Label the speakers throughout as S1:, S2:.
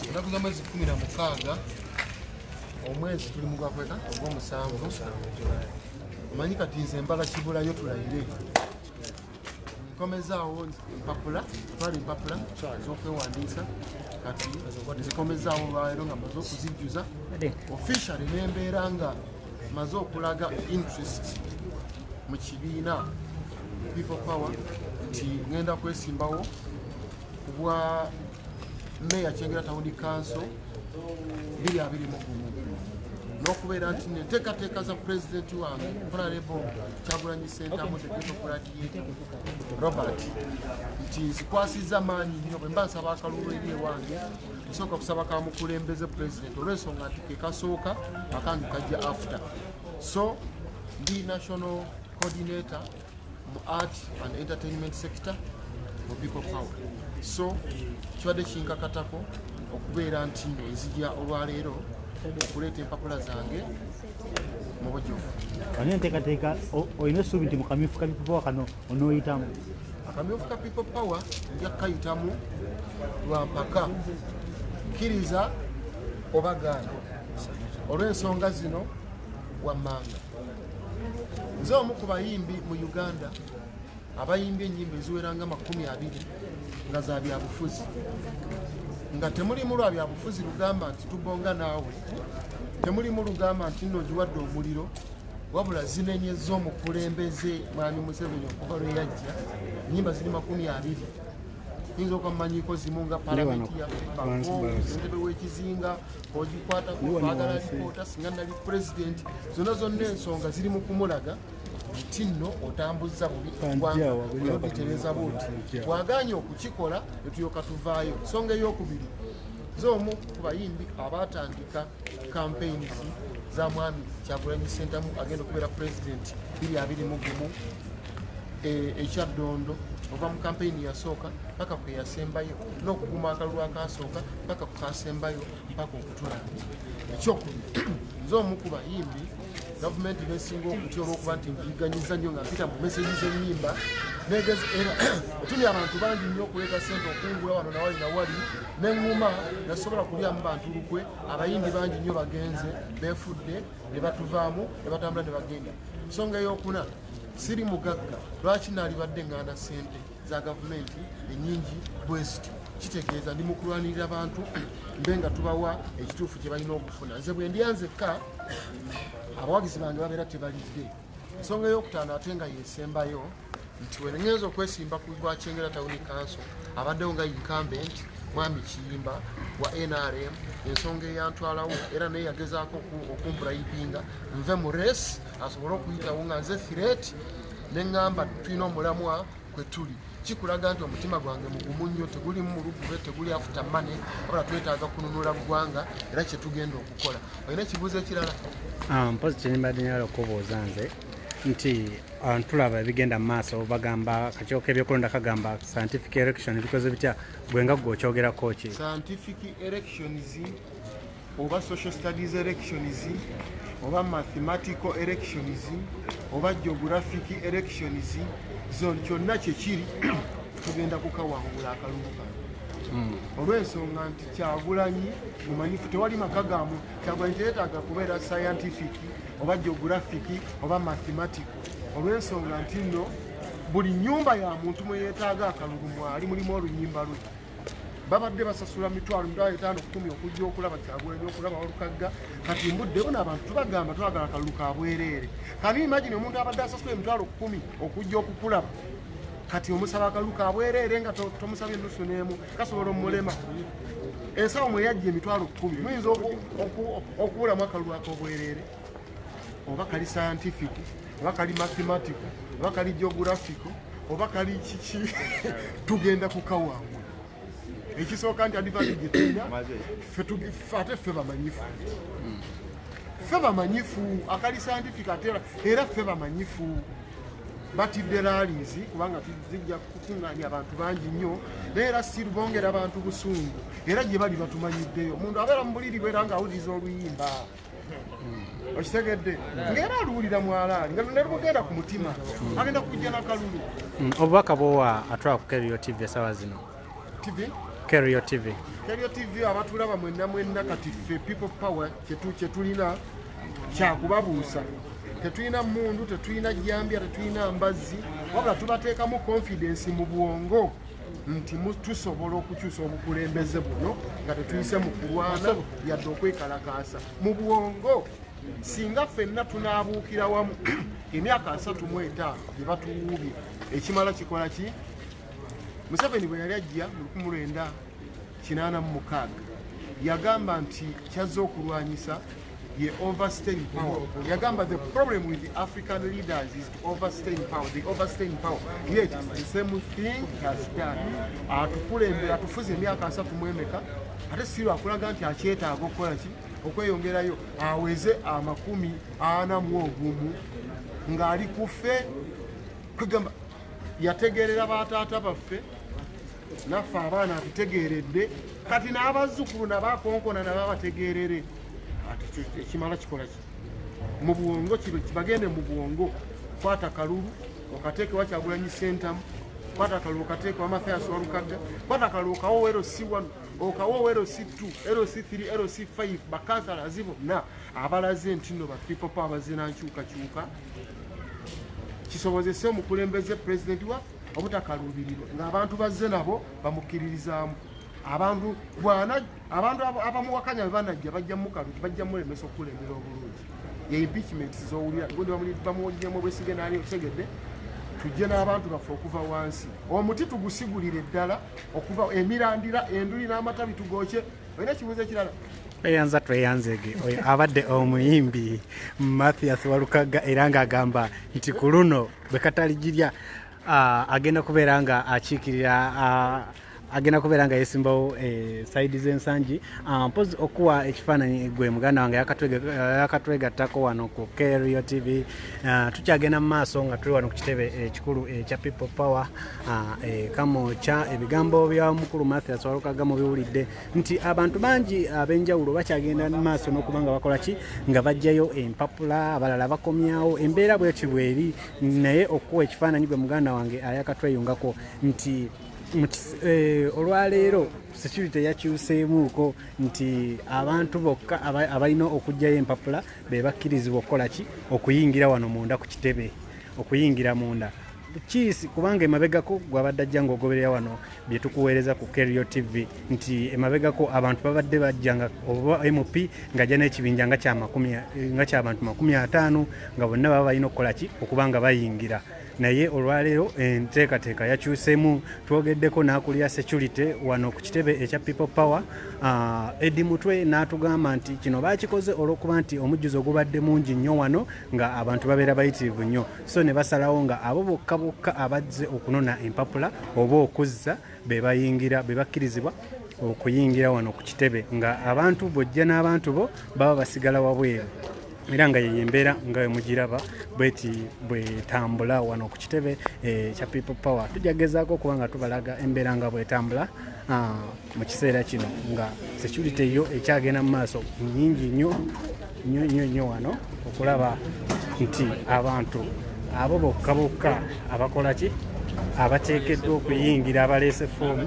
S1: Enaku z'amwezi 16 omwezi tuli mu gwakweka ogw'omusanvu omanyi kati nze mbala kibulayo tulayire nkomezaawo empapula twala empapula ez'okwewandiisa kati zikomezaawo lwaleero nga maze okuzijjuza officially nembeera nga maze okulaga interest mu kibiina People Power nti ngenda kwesimbawo ku bwa Mayor Kyengera Town Council 2021 n'okubeera nti neteekateeka za pulezidenti wange Honorable Kyagulanyi Ssentamu Deputy Robert nti zikwasizza maanyi nnyo bwe mba nsaba akalulu eri ewange nsooka kusaba ka mukulembeze pulezidenti olw'ensonga nti ke kasooka akange kajja after so ndi national coordinator mu art and entertainment sector mu People Power so kibadde kinkakatako okubeera nti nzija olwaleero okuleeta empapula zange mu bujjuvu.
S2: Ani enteekateeka olina essuubi nti mu kamyufu ka People Power kano onooyitamu?
S1: Akamyufu ka People Power nja kayitamu lwa mpaka kkiriza oba gaana olw'ensonga zino wammanga. Nze omu ku bayimbi mu Uganda abayimbi ennyimba eziwera nga 20 nga za byabufuzi nga temulimu lwa byabufuzi lugamba nti tubonga naawe temulimu lugamba nti nno giwadde omuliro wabula zinenyezza omukulembeze Mwami Museveni okuva lwe yajja ennyimba ziri 20 yinza okamanyiko zimu nga palamenti yaffe ntebe w'ekizinga ogikwatako kwagala lipoota singa nali pulezidenti zonna ensonga ziri mu kumulaga nti nno otambuzza bubi eggwanga olobitereza buti twagaanye okukikola ne tulyoka tuvaayo. Nsonga ey'okubiri z'omu ku bayimbi abaatandika campaigns za Mwami Kyagulanyi Ssentamu agenda okubeera pulezidenti 2021 ekyaddondo ova mu kampeyini yasooka paka kwe yasembayo n'okuguma akalulu akasooka paka ku kasembayo mpaka okutwala ekyokubiri nze omu ku bayimbi gavumenti nesinga okutya olw'okuba nti njiganyiza nnyo nga mpita mu meseji z'ennyimba etuli abantu bangi nnyo okuleeta sente okungula wano nawali nawali neŋŋuma nasobola kulyamu bantu lukwe abayimbi bangi nnyo bagenze beefudde ne batuvaamu ne batambula ne bagenda. Nsonga ey'okuna siri mugagga lwaki naalibadde ŋŋaana sente za gavumenti ennyingi bwezityo kitegeeza ndi mu kulwanirira abantu mbe nga tubawa ekituufu kye balina okufuna. Nze bwe ndyanzekka abawagizi bange babeera tebalidde. Ensonga ey'okutaano ate nga yesembayo nti we ngenza okwesimba ku bwa Kyengera Town Council abaddewo nga incumbent Mwami Kiyimba wa NRM ensonga eyantwalawo era naye yagezaako okumburayipinga nve mu race asobole okuyitawo nga nze threat ne ŋŋamba tulina omulamwa kwe tuli kikulaga nti omutima gwange mugumu nnyo tegulimu mulugube teguli afuta mane wabula twetaaga kununula ggwanga era kye tugenda okukola. Olina ekibuuzo ekirala?
S2: Mpozi kyenyimbadde nyala okubuuza nze nti tulaba ebigenda mu maaso bagamba kakyoka ebyokulonda kagamba scientific election bikoze bitya gwe nga gwe okyogerako ki?
S1: Scientific elections oba social studies elections oba mathematical elections oba geographic elections zone kyonna kyekiri tugenda kukawangula akalulu kano olw'ensonga nti Kyagulanyi mumanyifu tewali maka gamu Kyagulanyi teyeetaaga kubeera scientific oba geographic oba mathematical olw'ensonga nti nno buli nnyumba ya muntu mwe yeetaaga akalulu mwali mulimu oluyimba lwe babadde basasula 5,10 okujja okulaba Kyagulanyi okulaba olukagga kati mbudde buno abantu tubagamba twagala akalulu ka bwereere. Kani imagine omuntu abadde asasula 10,000 okujja okukulaba kati omusaba akalulu ka bwereere nga tomusabye ennusu n'emu kasobola omulema. Ensawo mwe yajja 10,000 muyinza okubulamu akalulu ak'obwereere oba kali scientific oba kali mathematical oba kali geographic oba kali kiki tugenda kukawangula. Ekisooka nti advantage tulina ate ffe bamanyifu ffe bamanyifu akali scientific atera era ffe bamanyifu batidde laalizi kubanga tuzijja kukuŋŋaanya abantu bangi nnyo era sirubongera abantu busungu era gye bali batumanyiddeyo omuntu abeera mu buliri bwera ng'awuliriza oluyimba okitegedde ng'era aluwulira mwalaali nga ne lumugenda ku mutima agenda kujja n'akalulu.
S2: Obubaka bwowa atwala ku KBO TV essaawa zino?
S1: TV
S2: Kerio TV.
S1: Kerio TV abatulaba mwenna kati ffe People Power kyetulina kyakubabuusa. Tetulina mundu, tetulina jambya, tetulina mbazzi, wabula tubateekamu confidence mu bwongo nti tusobola okukyusa obukulembeze buno nga tetuyise mu kulwana yadde okwekalakaasa mu bwongo. Singa ffenna tunaabuukira wamu emyaka 35 gye batuwuubye ekimala kikola ki? Museveni bwe yali ajja mu 1986 yagamba nti kyazze okulwanyisa ye overstaying power. Yagamba the problem with the African leaders is overstaying power. The overstaying power. Yet the same thing has done. Atukulembera atufuze emyaka 3 mwemeka ate siro akulaga nti akyetaaga okukola ki? Okweyongerayo aweze 41 ng'ali kuffe kugamba yategeerera bataata baffe naffe abaana atutegeeredde kati n'abazzukulu nabaakonkona nababategeerere. Ekimala kikola ki? Mu bwongo kibagende mu bwongo. Kwata kalulu okateeke wa Kyagulanyi Ssentamu, kwata kalulu okateeke wa Mathias Walukaga, kwata kalulu okawo LC1 okawo LC2 LC3 LC5 bakansala bonna abalaze nti nno ba People Power bazina nkyukakyuka kisobozese omukulembeze pulezidenti wa obutakaluubirirwa ng'abantu bazze nabo bamukkiririzaamu. Abantu abamuwakanya banajja bajja mukaluti bajja mulemesa okulembera obulungi. Ye impeachment zowulira gundi bamuwojjemu Besigye naali otegedde tujje n'abantu baffe okuva wansi. Omuti tugusigulire ddala okuva emirandira enduli n'amatabi tugokye. Olina kibuuzo ekirala?
S2: Eyanza tweyanzege oyo abadde omuyimbi Mathias Walukaga era ng'agamba nti ku luno bwe kataligirya agenda kubeera nga akiikirira agenda kubeera nga yesimbawo saidi z'ensangi. Mpozi okuwa ekifaananyi gwe muganda wange yakatwegattako wano ku Kerio TV. Tukyagenda mu maaso nga tuli wano ku kitebe ekikulu ekya People Power. Kamokya ebigambo bya mukulu Mathias Walukaga mubiwulidde nti abantu bangi ab'enjawulo bakyagenda mu maaso n'okuba nga bakola ki nga bajjayo empapula abalala bakomyawo embeera bweti bweri. Naye okuwa ekifaananyi gwe muganda wange ayakatweyungako nti olwaleero security yakyuseemuuko nti abantu bokka abalina okujjayo empapula be bakkirizibwa okukola ki okuyingira wano munda ku kitebe okuyingira munda kiisi kubanga emabegako gwabadde ajja ng'ogoberera wano bye tukuweereza ku Kerio TV nti emabegako abantu babadde bajjanga oba MP ng'ajja n'ekibinja nga ky'abantu 50 nga bonna baba balina okukola ki okuba nga bayingira. Naye olwaleero enteekateeka yakyuseemu. Twogeddeko n'akulira security wano ku kitebe ekya People Power. Eddie Mutwe n'atugamba nti kino baakikoze olw'okuba nti omujjuzo gubadde mungi nnyo wano nga abantu babeera bayitirivu nnyo, so ne basalawo nga abo bokka abazze okunona empapula oba okuzza be bayingira be bakkirizibwa okuyingira wano ku kitebe nga abantu bojja n'abantu bo baba basigala wabweru. Era nga ye embeera nga mugiraba bweti bwetambula wano ku kitebe kya People Power. Tujagezaako okuba nga tubalaga embeera nga bwetambula mu kiseera kino nga security yo ekyagenda mu maaso nyingi nnyo wano okulaba nti abantu abo bokka abakola ki abateekeddwa okuyingira abaleese foomu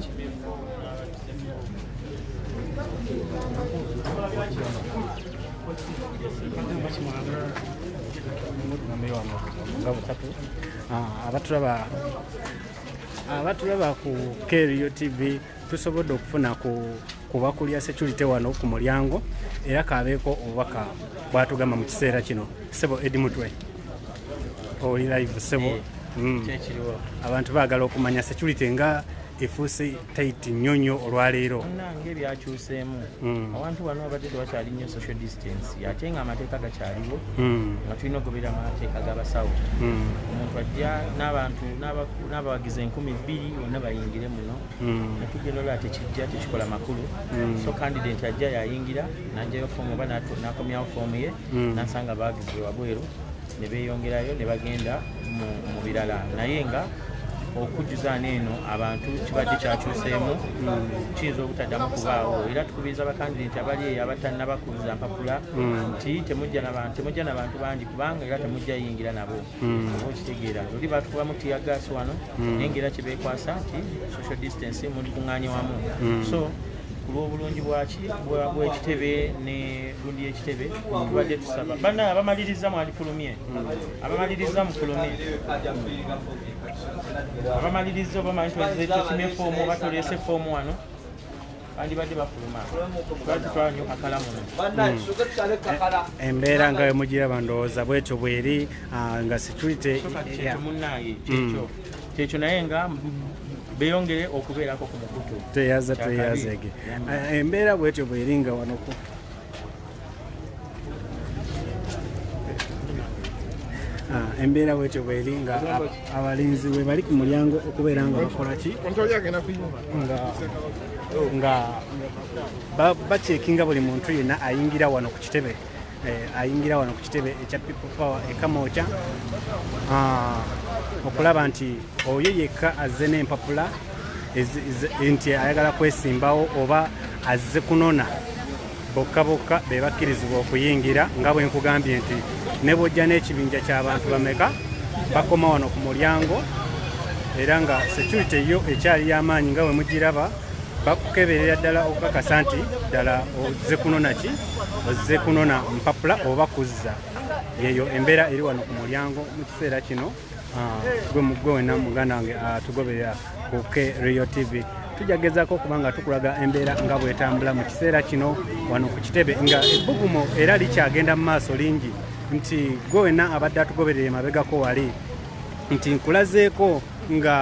S2: abatulaba ku Kerio TV tusobodde okufuna ku bakulya security wano ku mulyango era kabeeko obubaka bwatugamba mu kiseera kino. Sebo Eddie Mutwe oli live sebo abantu baagala okumanya security nga efuuse tight nnyo olwaleero
S3: nange ebyakyuseemu abantu bano abadde tewakyali nnyo social distance ate nga amateeka gakyaliwo nga tulina okugoberera amateeka g'abasawo. Omuntu ajja n'abantu n'abawagizi 2,000 bonna bayingire muno netugenda olwa tekijja tekikola makulu. So candidate ajja yayingira n'ajjayo foomu oba n'akomyawo foomu ye n'asanga abawagizi wabweru ne beeyongerayo ne bagenda mu birala naye nga okujjuza neeno abantu kibadde kyakyuseemu kiyinza obutaddamu kubaawo era tukubiriza bakandideti abali eyo abatannabakuza mpapula nti temujja n'abantu bangi kubanga era temujja yingira nabo oba okitegeera oli batukubamu tiyagaasi wano naye ngaera kibeekwasa nti social distance muli kuŋŋaanye wamu so ku lw'obulungi bw'ekitebe ne lundi y'ekitebe tubadde tusaba banna abamaliriza mwalifulumye abamaliriza mufulumye abamaliriza oba manyi tusimye foomu oba toleese foomu wano bandibadde bafuluma tubadde tutwalanyo kakala muno
S2: embeera nga wemugiraba ndowooza bwetyo bweri nga security
S3: munnaye kyekyo naye nga beyongere okubeerako ku mukutu
S2: teyazege embeera bwetyo bweri nga wanoku embeera bwetyo bweri nga abalinzi we bali ku mulyango okubeera nga bakola ki nga bacekinga buli muntu yenna ayingira wano ku kitebe ekya People Power ekamooca okulaba nti oyo yekka azze n'empapula nti ayagala kwesimbawo oba azze kunona bokka be bakkirizibwa okuyingira nga bwe nkugambye nti ne bw'ojja n'ekibinja ky'abantu bameka bakoma wano ku mulyango era nga security yo ekyali y'amaanyi nga bwe mugiraba bakukeberera ddala okukakasa nti ddala ozze kunona mpapula oba kuzza yeyo embeera eri wano ku mulyango mu kiseera kino gwe wenna muganda wange atugoberera ku K-Radio TV tujagezaako okuba nga tukulaga embeera nga bwetambula mu kiseera kino wano ku kitebe nga ebbugumo era likyagenda mu maaso lingi nti gwe wenna abadde atugoberera emabegako wali nti nkulazeeko nga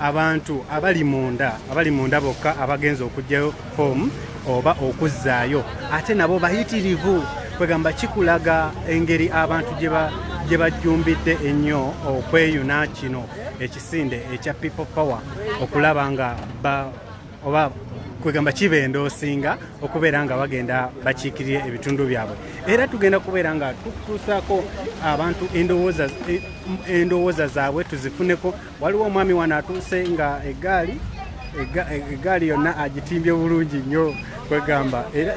S2: abantu abali munda bokka abagenza okugyayo foomu oba okuzzaayo ate nabo bayitirivu kwegamba kikulaga engeri abantu gye bajjumbidde ennyo okweyuna kino ekisinde ekya People Power okulaba nga oba kwegamba kibendoosinga okubeera nga bagenda bakiikirire ebitundu byabwe era tugenda kubeera nga tutuusaako abantu endowooza zaabwe tuzifuneko waliwo omwami wano atuuse nga eggaali yonna agitimbye bulungi nnyo kwegamba era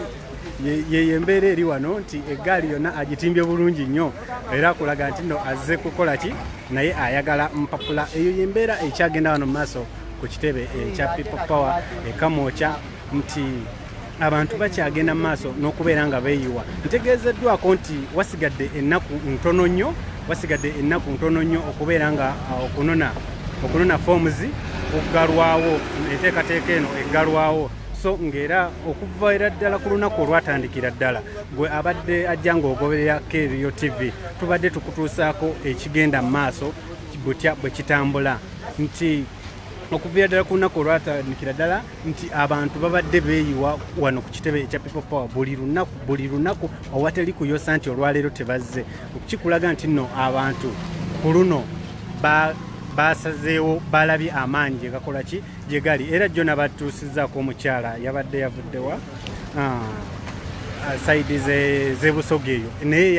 S2: ye embeera eri wano nti eggaali yonna agitimbye bulungi nnyo era akulaga nti nno azze kukola ki naye ayagala mpapula eyo yembeera ekyagenda wano mu maaso ku kitebe ekya People Power ekamooca nti abantu bakyagenda mu maaso n'okubeera nga beeyiwa ntegeezeddwako nti wasigadde ennaku ntono nnyo okubeera nga okunona forms okugalwawo enteekateeka eno eggalwawo so ng'era okuva era ddala ku lunaku olwatandikira ddala gwe abadde ajja ng'ogoberera K-Radio TV tubadde tukutuusaako ekigenda mu maaso butya bwe kitambula nti okuviira ddala ku lunaku olwatandikira ddala nti abantu babadde beeyiwa wano ku kitebe ekya People Power buli lunaku owatali kuyosa nti olwaleero tebazze kikulaga nti nno abantu ku luno basazeewo balabye amaanyi gegakola ki gye gali era jjo nabatuusizzaako omukyala yabadde yavuddewa saidi z'ebusoga eyo naye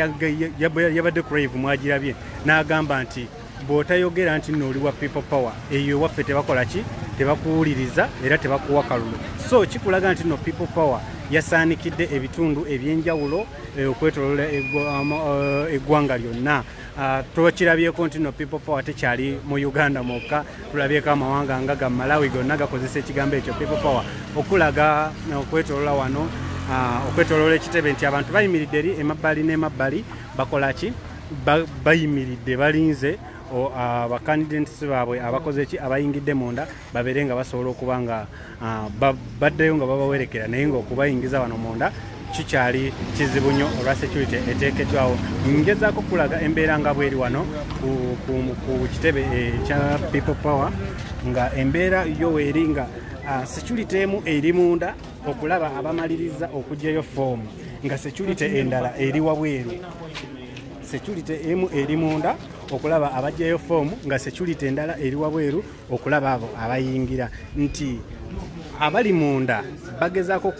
S2: yabadde crave mwagirabye n'agamba nti bw'otayogera nti nno oli wa People Power eyo waffe tebakola ki tebakuwuliriza era tebakuwa kalulu so kikulaga nti nno People Power yasaanikidde ebitundu eby'enjawulo okwetoloola eggwanga lyonna twakirabyeko nti no People Power tekyali mu Uganda mwokka tulabyeko amawanga nga ga Malawi gonna gakozesa ekigambo ekyo People Power okulaga okwetoloola wano okwetoloola ekitebe nti abantu bayimiridde eri emabbali n'emabbali bakola ki bayimiridde balinze abacandidates baabwe abakoze ki abayingidde munda babeere nga basobola okuba nga baddeyo nga babawerekera naye ng'okubayingiza wano munda kikyali kizibu nnyo olwa security eteekeddwawo ngezaako kulaga embeera nga bweri wano ku kitebe ekya People Power nga embeera yo weeri nga security emu eri munda okulaba abamaliriza okugyayo foomu nga security endala eri wabweru security emu eri munda okulaba abajjayo foomu nga security endala eri wabweru okulaba abo abayingira nti abali munda bagezaako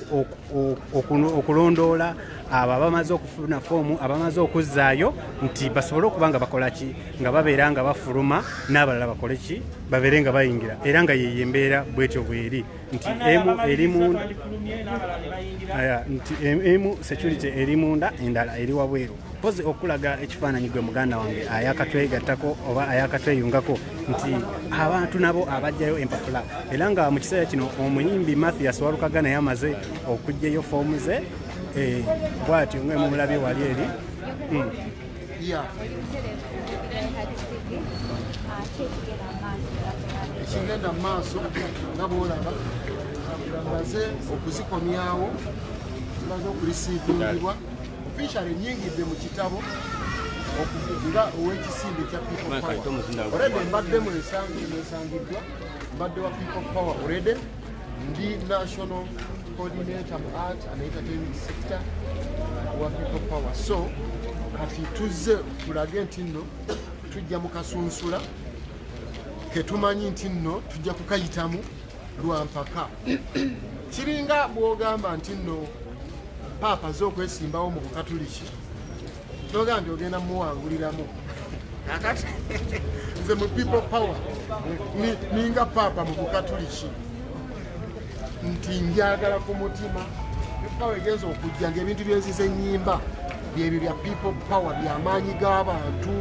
S2: okulondoola abo abamaze okufuna foomu abamaze okuzzaayo nti basobole okuba nga bakola ki nga babeera nga bafuluma n'abalala bakole ki babeere nga bayingira era nga yeyo embeera bwetyo bweri nti emu security eri munda endala eri wabweru pozi okulaga ekifaananyi gwe muganda wange ayakatwegattako oba ayakatweyungako nti abantu nabo abajjayo empapula era nga mu kiseera kino omuyimbi Mathias Walukagga naye amaze okugyayo foomu ze bwatyo nga mumulabye wali eri
S1: ekigenda mu maaso nga bwolaba maze okuzikomyawo zimaze okulisiivingibwa officially nyingidde mu kitabo nga ow'ekisinde kya People Power already mbaddemu esangiddwa mbadde wa People Power already ndi national coordinator mu art and entertainment sector wa People Power so kati tuzze tulage nti nno tujja mu kasunsula ketumanyi nti nno tujja kukayitamu lwampaka kiringa bwogamba nti nno paapa z'okwesimbawo mu bukatuliki noga nti ogenda muwanguliramu akati nze mu People Power ninga paapa mu bukatuliki nti njagala ku mutima Power egenza okujja ng'ebintu byenzize ennyimba byebyo bya People Power byamaanyi g'abantu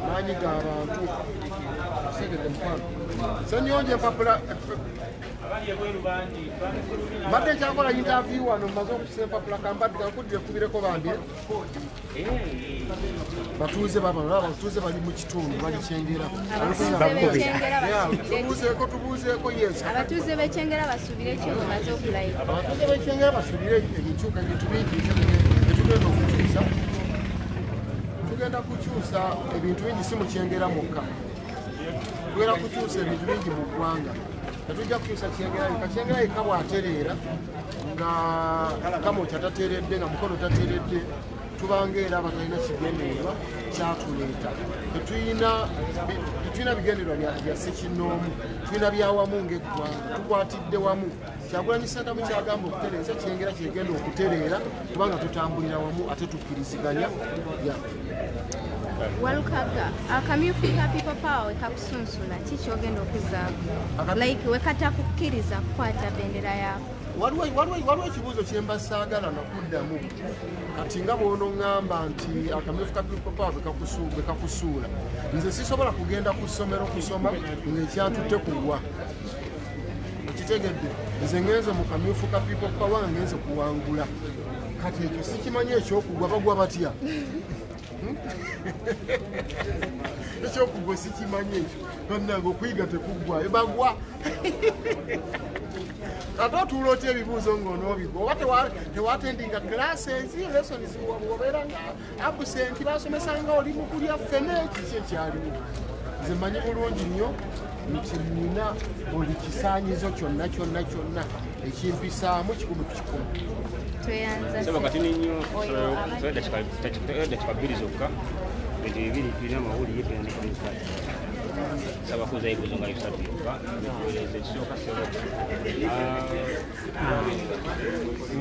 S1: maanyi g'abantu segedde mukwano senyonje empapula mbadde ekyankola interview wano mmaze okusa empapula kambadde kankudire kubireko bambye batuuze babatuuze bali mu kitundu bali Kyengera tubuuzeeko yes
S4: abatuuze b'Ekyengera basuubire ekyo bamaze okulayira
S1: abatuuze b'Ekyengera basuubire ebikyuka bintu bingi etugenda okukyusa tugenda kukyusa ebintu bingi si mu Kyengera mukka tugenda kukyusa ebintu bingi mu ggwanga tetujja kukyusa Kyengera Kyengera yekka bw'atereera nga Kamotya tateeredde nga Mukono tateeredde tubanga era abatalina kigendererwa kyatuleeta tetulina bigendererwa bya ssekinnoomu tulina byawamu ng'eggwanga tukwatidde wamu Kyagulanyi Ssentamu kyagamba okutereeza Kyengera kyegenda okutereera kubanga tutambulira wamu ate tukkiriziganya
S4: Walukagga akamyufu ka People Power wekakusunsula kikyogenda okuzaako like wekatakukkiriza kukwata bendera yaako
S1: waliwo ekibuuzo kyembasaagala nakuddamu kati nga bw'onoŋŋamba nti akamyufu ka People Power bekakusuula nze sisobola kugenda ku ssomero kusoma ng'ekyatutte kuwa okitegedde nze ngenze mu kamyufu ka People Power ngenze kuwangula kati ekyo sikimanyi ekyokugwa bagwa batya ekyokugwa sikimanyi ekyo tonnange okuyiga tekuggwayo bagwa ate otuula otya ebibuuzo ng'onoobigwa oba tewatendinga classes lessons obeera nga absent basomesanga oli mu kulya ffene kiki ekyaliwo nze manyi bulungi nnyo nti nina buli kisaanyizo kyonna ekimpisaamu 10/100
S5: saba kati ninyo dakika zokka bintu bibiri tulina amawulire yepeyandika mukati saba kuza ebibuuzo nga bisatu yokka nikuweereza ekisooka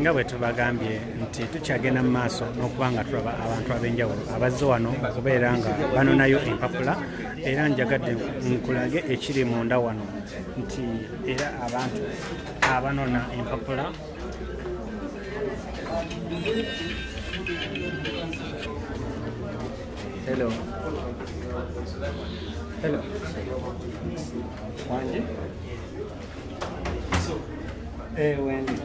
S2: nga bwe tubagambye nti tukyagenda mu maaso n'okuba nga tulaba abantu ab'enjawulo abazze wano okubeera nga banonayo empapula era njagadde nkulage ekiri munda wano nti era abantu abanona empapula Hello. Wanje? Wendy.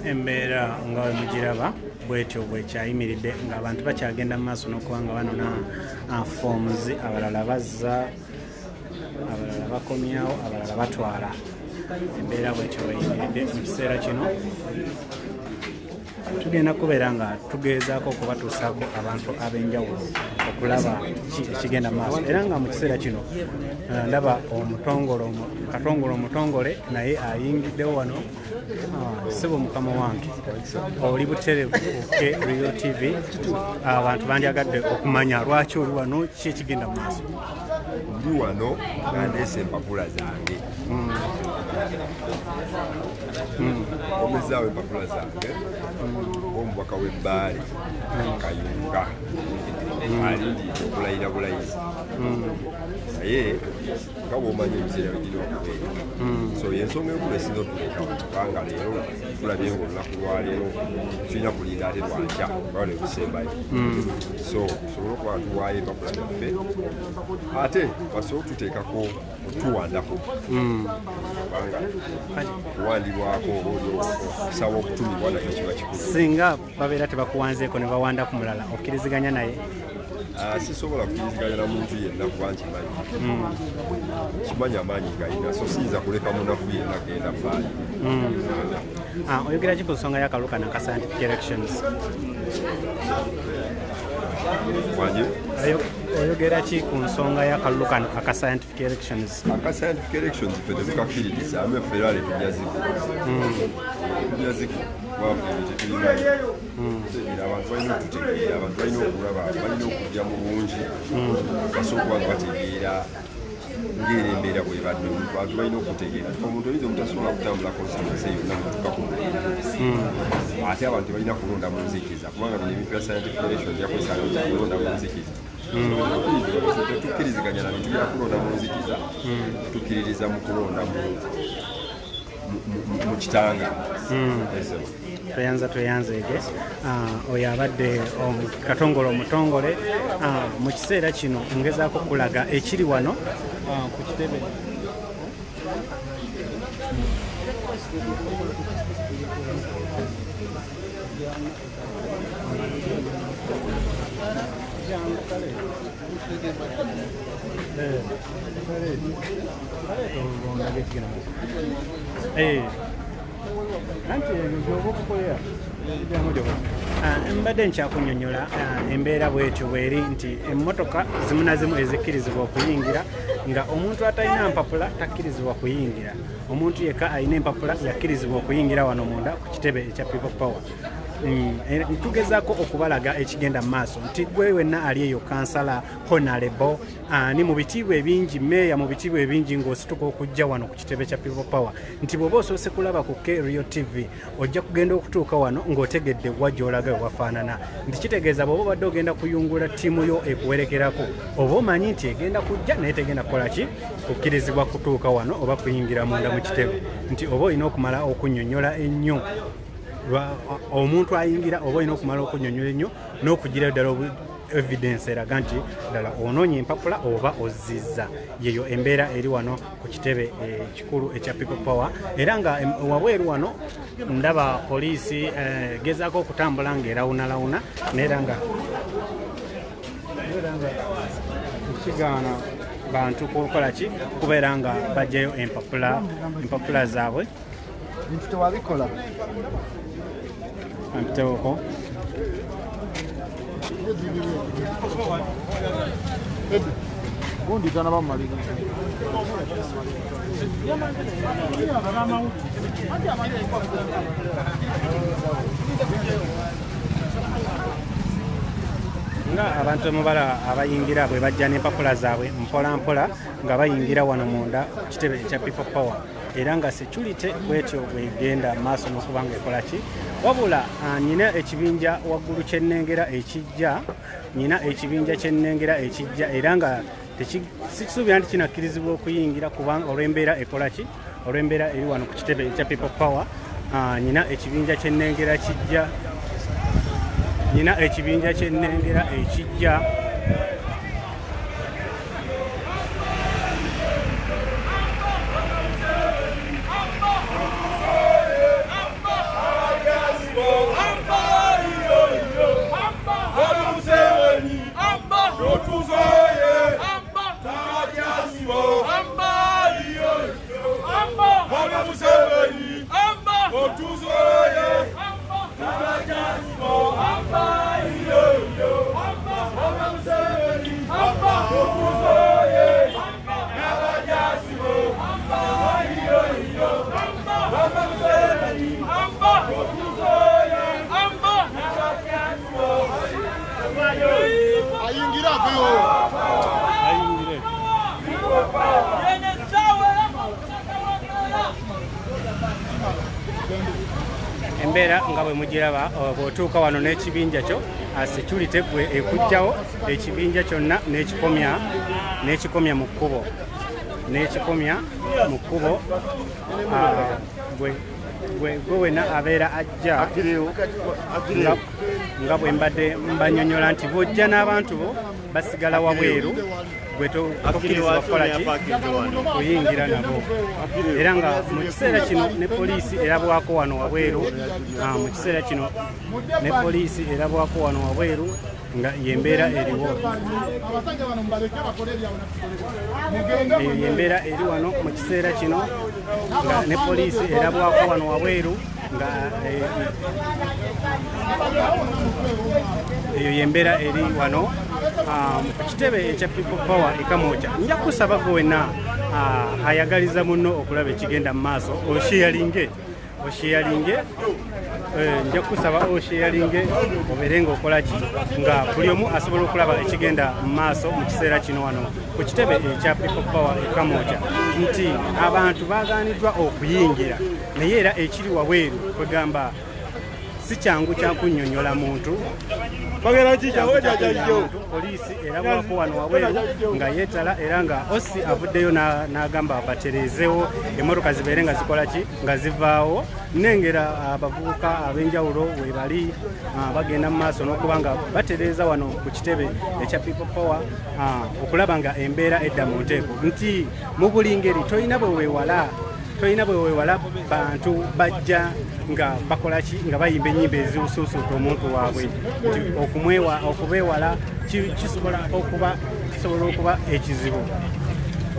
S2: Embeera nga mugiraba bwetyo bwekyayimiridde ng'abantu bakyagenda mu maaso n'okuba nga banona forms abalala bazza abalala bakomyawo abalala batwala embeera bwetyo bweyimiridde mu kiseera kino tugenda kubeera nga tugezaako okubatuusaako abantu ab'enjawulo okulaba ekigenda mu maaso era nga mu kiseera kino ndaba katongole omutongole naye ayingiddewo wano sebo mukama wange oli buterevu ke Rio TV abantu bandyagadde okumanya lwaki oli wano ki ekigenda mu maaso
S6: ndi wano nga ndeese empapula zange omezaawo empapula zange omubaka w'ebbaale Kayunga alindidde okulayira bulayizi naye nga bw'omanya ebiseera bigina okubeera so yensonga enkulu esinza otuleetawo kubanga leero tulabye ngaolunaku lwaleero tulina kulinda ate lwankya nga ne kusembayo so tusobole okuba tuwaayo empapula byaffe ate basobole okututeekako otuwandako kubanga kuwandibwako okusaba okutumibwa nakyo kiba kikulu
S2: singa babeera tebakuwanzeeko ne bawanda ku mulala okkiriziganya naye
S6: sisobola kukiriziganya na muntu yenna kuba nkimanyi kimanyi amaanyi galina so siyinza kuleka munafu yenna genda bbaayi
S2: oyogera ki ku nsonga y'akaluka naka scientific elections oyogera ki ku nsonga y'akaluka aka scientific elections
S6: aka scientific elections ffe tetukakkiririza ame feraale tujyaziku abantu balina okutegeera abantu balina okulaba balina okujja mu bungi basobola okuba nga bategeera ngeri embeera bwebadde abantu balina okutegeera omuntu oyinza omutasobola kutambula constituency yonna mutuka ku mulembe ate abantu balina kulonda mu nzikiza kubanga bino ebintu bya scientific election byakozesa kulonda mu nzikiza tetukkiriziganya na bintu byakulonda mu nzikiza tukkiririza mu kulonda mu kitanga
S2: tweyanzeege oyo abadde katongole omutongole mu kiseera kino ngezaako kulaga ekiri wano ku kitebe mbadde nkyakunyonnyola embeera bwetyo bweri nti emmotoka zimu na zimu ezikkirizibwa okuyingira nga omuntu atalina mpapula takkirizibwa kuyingira omuntu yekka alina empapula yakkirizibwa okuyingira wano munda ku kitebe ekya people power tugezaako okubalaga ekigenda mu maaso nti gwe wenna ali eyo kansala honorable ni mu bitiibwa ebingi meeya mu bitiibwa ebingi ng'osituka okujja wano ku kitebe kya people power nti bw'oba osoose kulaba ku Kerio TV ojja kugenda okutuuka wano ng'otegedde wa gy'olaga we wafaanana nti kitegeeza bw'oba obadde ogenda kuyungula ttiimu yo ekuwerekerako oba omanyi nti egenda kujja naye tegenda kukola ki kukkirizibwa kutuuka wano oba kuyingira munda mu kitebe nti oba olina okumala okunnyonnyola ennyo omuntu ayingira oba olina okumala okunnyonnyola ennyo n'okugirayo ddala evidence eraga nti ddala onoonye empapula oba ozizza yeyo embeera eri wano ku kitebe ekikulu ekya people power era nga wabweru wano ndaba poliisi gezaako okutambula ng'erawunalawuna neera nga kigaana bantu kukola ki kubeera nga bajjayo empapula zaabwe
S1: bintu tewabikola
S2: mpitewoko
S1: gundi tana bamalira
S2: nga abantu mubala abayingira bwe bajja n'empapula zaabwe mpola mpola nga bayingira wano munda ku kitebe ekya people power era nga security bwetyo bwegenda maaso n'okuba nga ekola ki wabula nina ekibinja waggulu kyennengera ekijja era nga sikisuubira nti kinakkirizibwa okuyingira kubanga olw'embeera ekola ki olw'embeera eri wano ku kitebe ekya people power nina ekibinja kyennengera ekijja
S1: ayingira
S2: embeera nga bwe mugiraba bw'otuuka wano n'ekibinja kyo security gwe ekujjawo ekibinja kyonna n'ekikomya mu kkubo gwe wena abeera ajja nga bwe mbadde mbanyonyola nti bw'ojja n'abantu bo basigala wabweru gwe tokkirizibwa kukolaki kuyingira nabo era nga mu kiseera kino ne poliisi erabwako wano wabweru nga yembeera eriwo eyo yembeera eri wano mu kiseera kino nga ne poliisi erabwako wano wabweru nga eyo yembeera eri wano ku kitebe ekya People Power e Kamwokya. Nja kusaba gwe wenna ayagaliza munno okulaba ekigenda mu maaso osheyalinge nja kusaba osheyalinge obeere ng'okolaki nga buli omu asobola okulaba ekigenda mu maaso mu kiseera kino wano ku kitebe ekya People Power e Kamwokya nti abantu baagaaniddwa okuyingira naye era ekiri wabweru kwegamba si kyangu kyakunnyonnyola muntu poliisi erabwako wano wabweru nga yeetala era nga osi avuddeyo n'agamba batereezewo emmotoka zibeere nga zikolaki nga zivaawo nnengera abavubuka ab'enjawulo we bali bagenda mu maaso n'okuba nga batereeza wano ku kitebe ekya People Power okulaba nga embeera edda mu nteeko nti mu buli ngeri tolina bwe weewala bantu bajja nga bakolaki nga bayimba ennyimba eziwusuusuuta omuntu waabwe nti okubeewala kisobola okuba ekizibu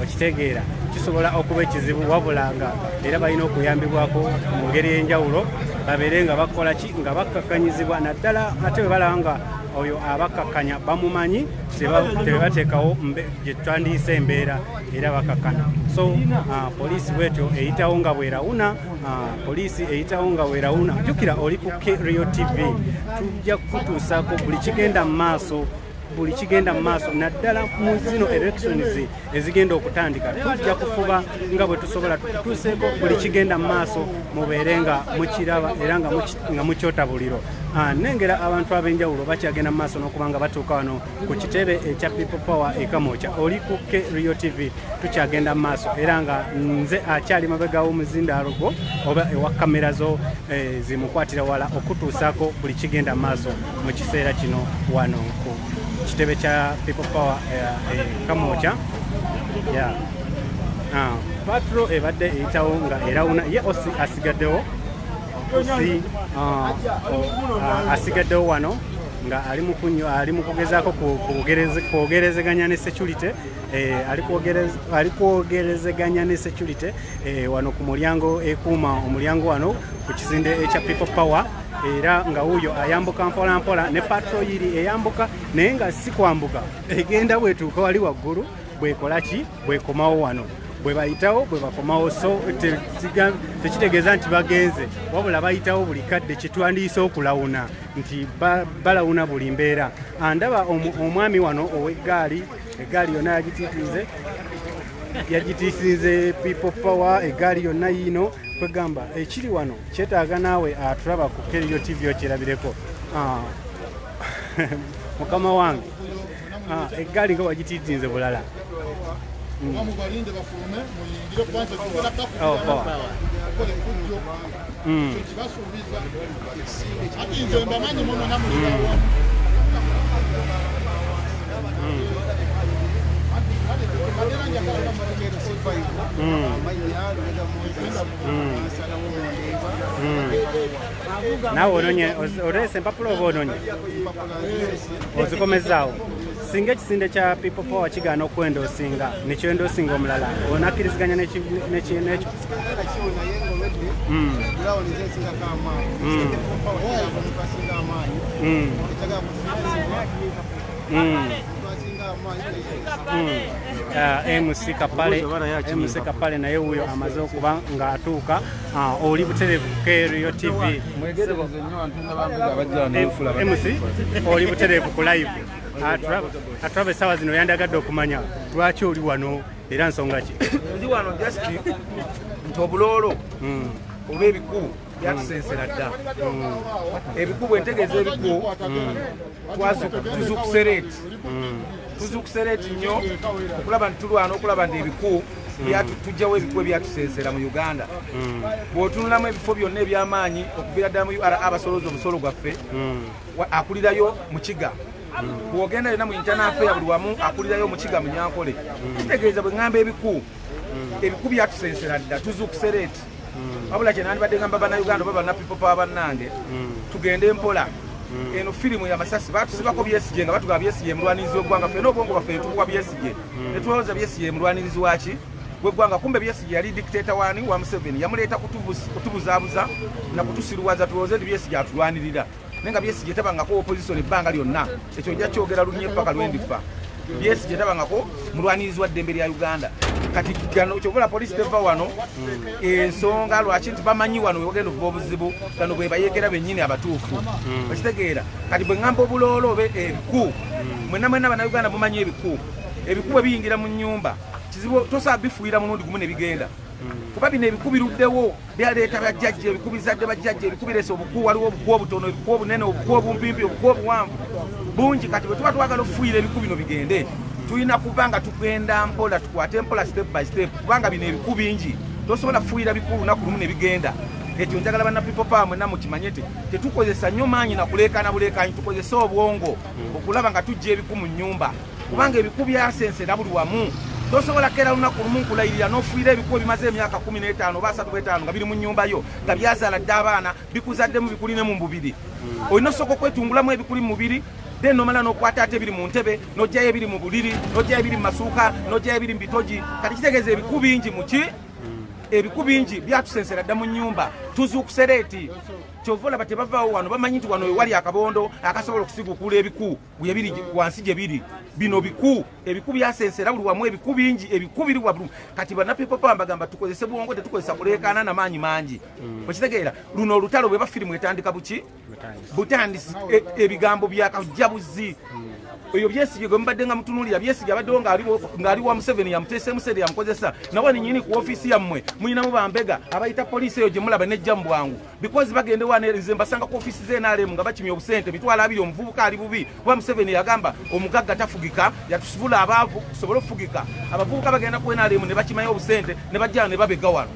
S2: okitegeera kisobola okuba ekizibu wabula nga era balina okuyambibwako mu ngeri y'enjawulo babeere nga bakolaki nga bakkakkanyizibwa naddala ate bwe balaba nga oyo abakkakkanya bamumanyi tebebateekawo gye tutandiyise embeera era bakakkana so poliisi bwetyo eyitawo nga bwerawuna jjukira oli ku Rio TV tujja kutuusaako buli kigenda mu maaso naddala mu zino elections ezigenda okutandika tujja kufuba nga bwe tusobola tukutuuseeko buli kigenda mu maaso mubeere nga mukiraba era nga mukyotabuliro nnengera abantu ab'enjawulo bakyagenda mu maaso n'okuba nga batuuka wano ku kitebe ekya People Power e Kamwokya oli ku Rio TV tukyagenda mu maaso era nga nze akyali mabega w'omuzindaalo gwo oba ewa kamera zo zimukwatira wala okutuusaako buli kigenda mu maaso mu kiseera kino wano ku kitebe kya People Power e Kamwokya patro ebadde eyitawo nga erawuna ye osi asigaddewo wano nga ali mu kugezaako kwogerezeganya ne security ali kwogerezeganya ne security wano ku mulyango ekuuma omulyango wano ku kisinde ekya People Power era nga wuyo ayambuka mpolampola ne patroyiri eyambuka naye nga si kwambuka egenda bwetuuka wali waggulu bwekolaki bwekomawo wano bwe bayitawo bwe bakomawo so tekitegeeza nti bagenze wabula bayitawo buli kadde kyetwandiyise okulawuna nti balawuna buli mbeera ndaba omwami wano ow'eggaali yonna yagitiisinze People Power eggaali yonna yiino kwegamba ekiri wano kyetaaga naawe atulaba ku Rio TV okirabireko mukama wange eggaali nga wagitiitinze bulala nawe ononye olese empapula oba ononye ozikomezaawo singa ekisinde kya People Power kigaana okwenda osinga nekyenda osinga omulala onakkiriziganya nekyo MC Kapale naye wuyo amaze okuba ng'atuuka oli buterevu ke Rio TV MC oli buterevu ku live atulaba essaawa zino yandagadde okumanya lwaki oli wano era nsonga ki
S7: ndi wano just nti obuloolo oba ebikubu byatusensera dda ebiku bwentegeeza ebiku tuzukusereeti nnyo okulaba nti tulwana okulaba nti ebiku tujjawo ebiku ebyatusensera mu Uganda bw'otunulamu ebifo byonna eby'amaanyi okuviira ddala mu URA abasolooza omusolo gwaffe akulirayo mu kiga bw'ogenda yonna mu internal affair buli wamu akulirayo mu kiga mu Nyankole kitegeeza bwe ŋŋamba ebiku byatusensera dda tuzukusereeti wabula kye nandibadde ngamba bannayuganda oba bannapipo pa bannange tugende mpola eno firimu y'amasasi batusibako Besigye nga batugaba Besigye mulwanirizi w'eggwanga ffe n'obwongo bwaffe netubuwa Besigye netulowooza Besigye mulwanirizi waki w'eggwanga kumbe Besigye yali dictator wani wa Museveni yamuleeta kutubuzaabuza na kutusiruwaza tulowooze nti Besigye atulwanirira naye nga Besigye tabangako opposition ebbanga lyonna ekyo ojja kyogera lunnye paka lwendifa Besigye tabangako mulwanirizi wa ddembe lya Uganda kati kyovula polisi teva wano ensonga lwaki nti bamanyi wano wegenda okuva obuzibu gano bwe bayeekera bennyini abatuufu okitegeera kati bwe ŋŋamba obuloolo obe ebiku mwenna bannayuganda mumanyi ebiku bwe biyingira mu nnyumba kizibu tosobola bifuuyira mulundi gumu ne bigenda kuba bino ebiku biruddewo byaleeta bajjajja ebiku bizadde bajjajja ebiku bireese obuku waliwo obuku obutono ebiku obunene obuku obumpimpi obuku obuwanvu bungi kati bwe tuba twagala okufuuyira ebiku bino bigende tulina kuba nga tugenda mpola tukwate mpola step by step kubanga bino ebiku bingi tosobola kufuuyira biku lunaku lumu ne bigenda ekyo njagala bannapipo pa mwenna mukimanye ti tetukozesa nnyo maanyi na kuleekaana buleekaanyi tukozesa obwongo okulaba nga tujja ebiku mu nnyumba kubanga ebiku byasensera buli wamu tosobola keera lunaku lumu nkulayirira n'ofuuyira ebiku ebimaze emyaka 15 oba 35 nga biri mu nnyumba yo nga byazaala dde abaana bikuzaddemu bikulinemu mu mubiri olina osooka okwetungulamu ebikuli mu mubiri then nomala n'okwata ate ebiri mu ntebe n'ojjayo ebiri mu buliri n'ojjayo ebiri mu masuuka n'ojjayo ebiri mu bitogi kati kitegeeza ebiku bingi muki ebiku bingi byatusensera dda mu nnyumba tuzukusereeti kyova olaba tebavaawo wano bamanyi nti wano wewali akabondo akasobola okusiguukula ebiku bwebiri wansi gye biri bino biku ebiku byasensera buli wamu ebiku bingi ebiku biri wabulu kati bannapipo pa mbagamba tukozese bwongo tetukozesa kuleekaana n'amaanyi mangi okitegeera luno olutalo bwe bafirimu etandika buki butandisi ebigambo byakajjabuzi oyo Besigye gwe mubadde nga mutunuulira Besigye abaddewo ng'ali wa Museveni yamuteese Museveni yamukozesa nawe ninyini ku ofiisi yammwe muyinamu bambega abayita poliisi eyo gye mulaba nejja mu bwangu because bagende wanerize mbasanga ku ofiisi z'NRM nga bakimya obusente mitwalo 2 omuvubuka ali bubi kuba Museveni yagamba omugagga tafugika yatusubula abaavu kusobola okufugika abavubuka bagenda ku NRM ne bakimayo obusente ne bajja ne babega wano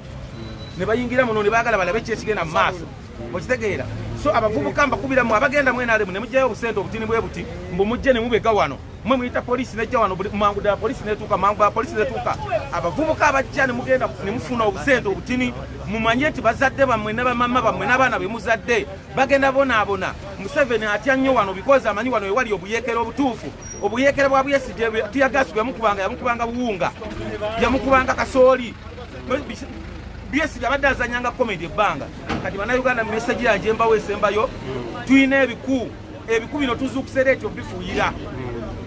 S7: ne bayingira muno ne baagala balabe kyekigenda mu maaso okitegeera so abavubuka mbakubira mu abagenda mu NRM ne mujjayo obusente obutini bwe buti mbu mujje ne mubega wano mwe muyita polisi nejja wano mangu da polisi netuuka mangu da polisi netuuka abavubuka abajja ne mugenda ne mufuna obusente obutini mumanye nti bazadde bammwe ne bamama bammwe n'abaana be muzadde bagenda bonaabona Museveni atya nnyo wano because amanyi wano ewali obuyeekera obutuufu obuyeekera bwa Besigye tuyagasu yamukubanga buwunga yamukubanga kasooli Besigye abadde azanyanga comedy ebbanga kati bannayuganda message yange mbawo esembayo tuyina ebiku bino tuzukusereeti obifuuyira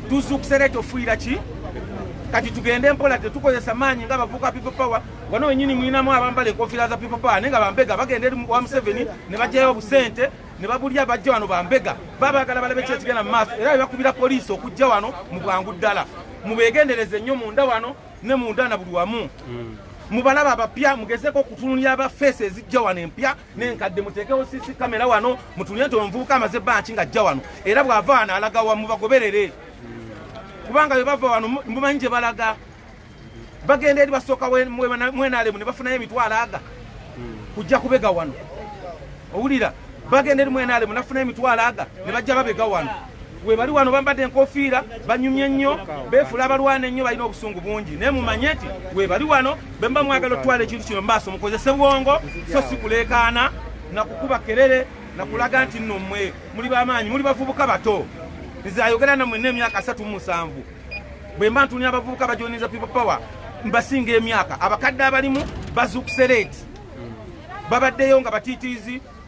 S7: tuzukusereeti ofuuyira ki kati tugende mpola tetukozesa maanyi nga bavuka people power wano wenyini mwinamu abambala enkofiira za people power naye nga bambega bagenda eri wa Museveni ne bajjayo obusente ne babulya abajja wano bambega babaagala balabe kyekigenda mu maaso era bebakubira poliisi okujja wano mu bwangu ddala mubeegendereze nnyo munda wano ne munda na buli wamu mubalaba abapya mugezeko okutunulya aba faces ezijja wano empya n'enkadde muteekewo sisi kamera wano mutunulye nti omuvubuka amaze banki ng'ajja wano era bw'ava wano alaga wa mubagoberere kubanga bwe bava wano mumanyi gye balaga bagenda eri basooka mwenalemu ne bafunayo emitwalo aga kujja kubega wano owulira bagenda eri mwenalemu nafunayo emitwalo aga ne bajja babega wano we bali wano bambadde enkofiira banyumye nnyo beefula abalwana ennyo balina obusungu bungi naye mumanye nti we bali wano bemba mwagala otwala ekintu kino maaso mukozese bwongo so si kuleekaana nakukuba kerere nakulaga nti nno mmwe muli bamaanyi muli bavubuka bato nze ayogera nammwe n'emyaka 37 bwe mba ntunya abavubuka bajoiniza people power mbasinga emyaka abakadde abalimu bazukusereeti babaddeyo nga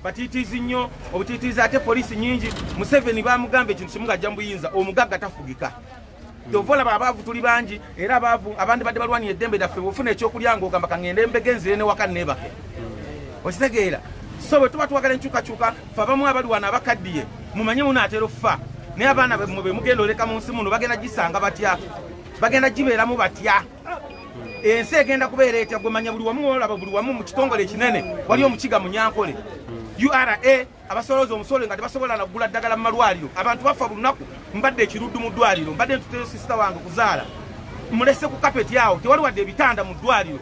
S7: batiitiizi nnyo obutiitiizi ate polisi nyingi Museveni bamugamba ekintu kimu ng'ajja mu buyinza omugagga tafugika tovolaba abaavu tuli bangi era abaavu abandi badde balwaniye eddembe lyaffe bwofuna ekyokulya ng'ogamba kaŋŋende mbegenzire ne waka neebake okitegeera so bwe tuba twagala enkyukakyuka fe abamu abali wano abakaddiye mumanye munaatera okufa naye abaana bwe mugenda oleka mu nsi muno bagenda gisanga batya bagenda gibeeramu batya ensi egenda kubeera etya gwe manya buli wamu olaba buli wamu mu kitongole ekinene wali omukiga mu Nyankole URA abasolooza omusolo nga tebasobola nagula ddagala mu malwaliro abantu bafa buli lunaku mbadde ekiruddu mu ddwaliro mbadde ntuteyo sisita wange kuzaala mulese ku kapeti awo tewali wadde ebitanda mu ddwaliro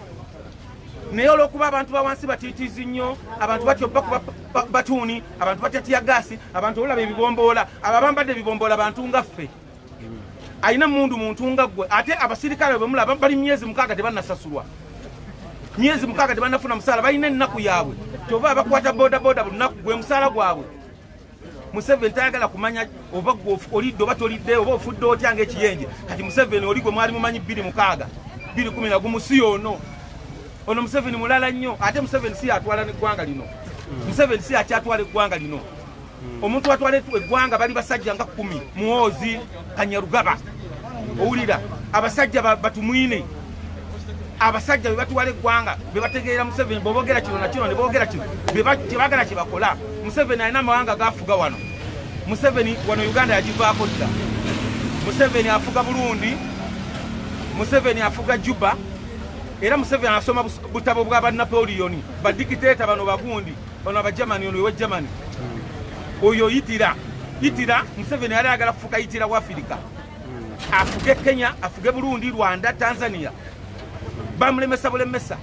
S7: naye olw'okuba abantu bawansi batiitiizi nnyo abantu batyo bakuba batuuni abantu batyatya gaasi abantu olaba ebibomboola abo abambadde ebibomboola bantu nga ffe alina mundu muntu nga ggwe ate abasirikale bwe mulaba bali myezi 6 tebannasasulwa myezi 6 tebannafuna musaala balina ennaku yaabwe kyova abakwata bodaboda buli lunaku gwe musaala gwabwe Museveni tayagala kumanya oba olidde oba tolidde oba ofudde otya ng'ekiyenje kati Museveni oli gwe mwali mumanyi 26 2011 si ono Museveni mulala nnyo ate Museveni si atwala n'eggwanga lino Museveni si akyatwala eggwanga lino omuntu atwala eggwanga bali basajja nga 10 Muhoozi Kanyarugaba owulira abasajja batumwine abasajja be batwala eggwanga be bategeera Museveni bobogera kino na kino ne bogera kino kyebagala kyebakola Museveni alina amawanga gafuga wano Museveni wano Uganda yagivaako dda Museveni afuga Burundi Museveni afuga Juba era Museveni asoma butabo bwa Napoleon badikiteeta bano bagundi bano abajamani ono ewe Germany oyo yitira Museveni yali agala kufuka yitira wa Afrika afuge Kenya afuge Burundi Rwanda Tanzania bamulemesa bulemesa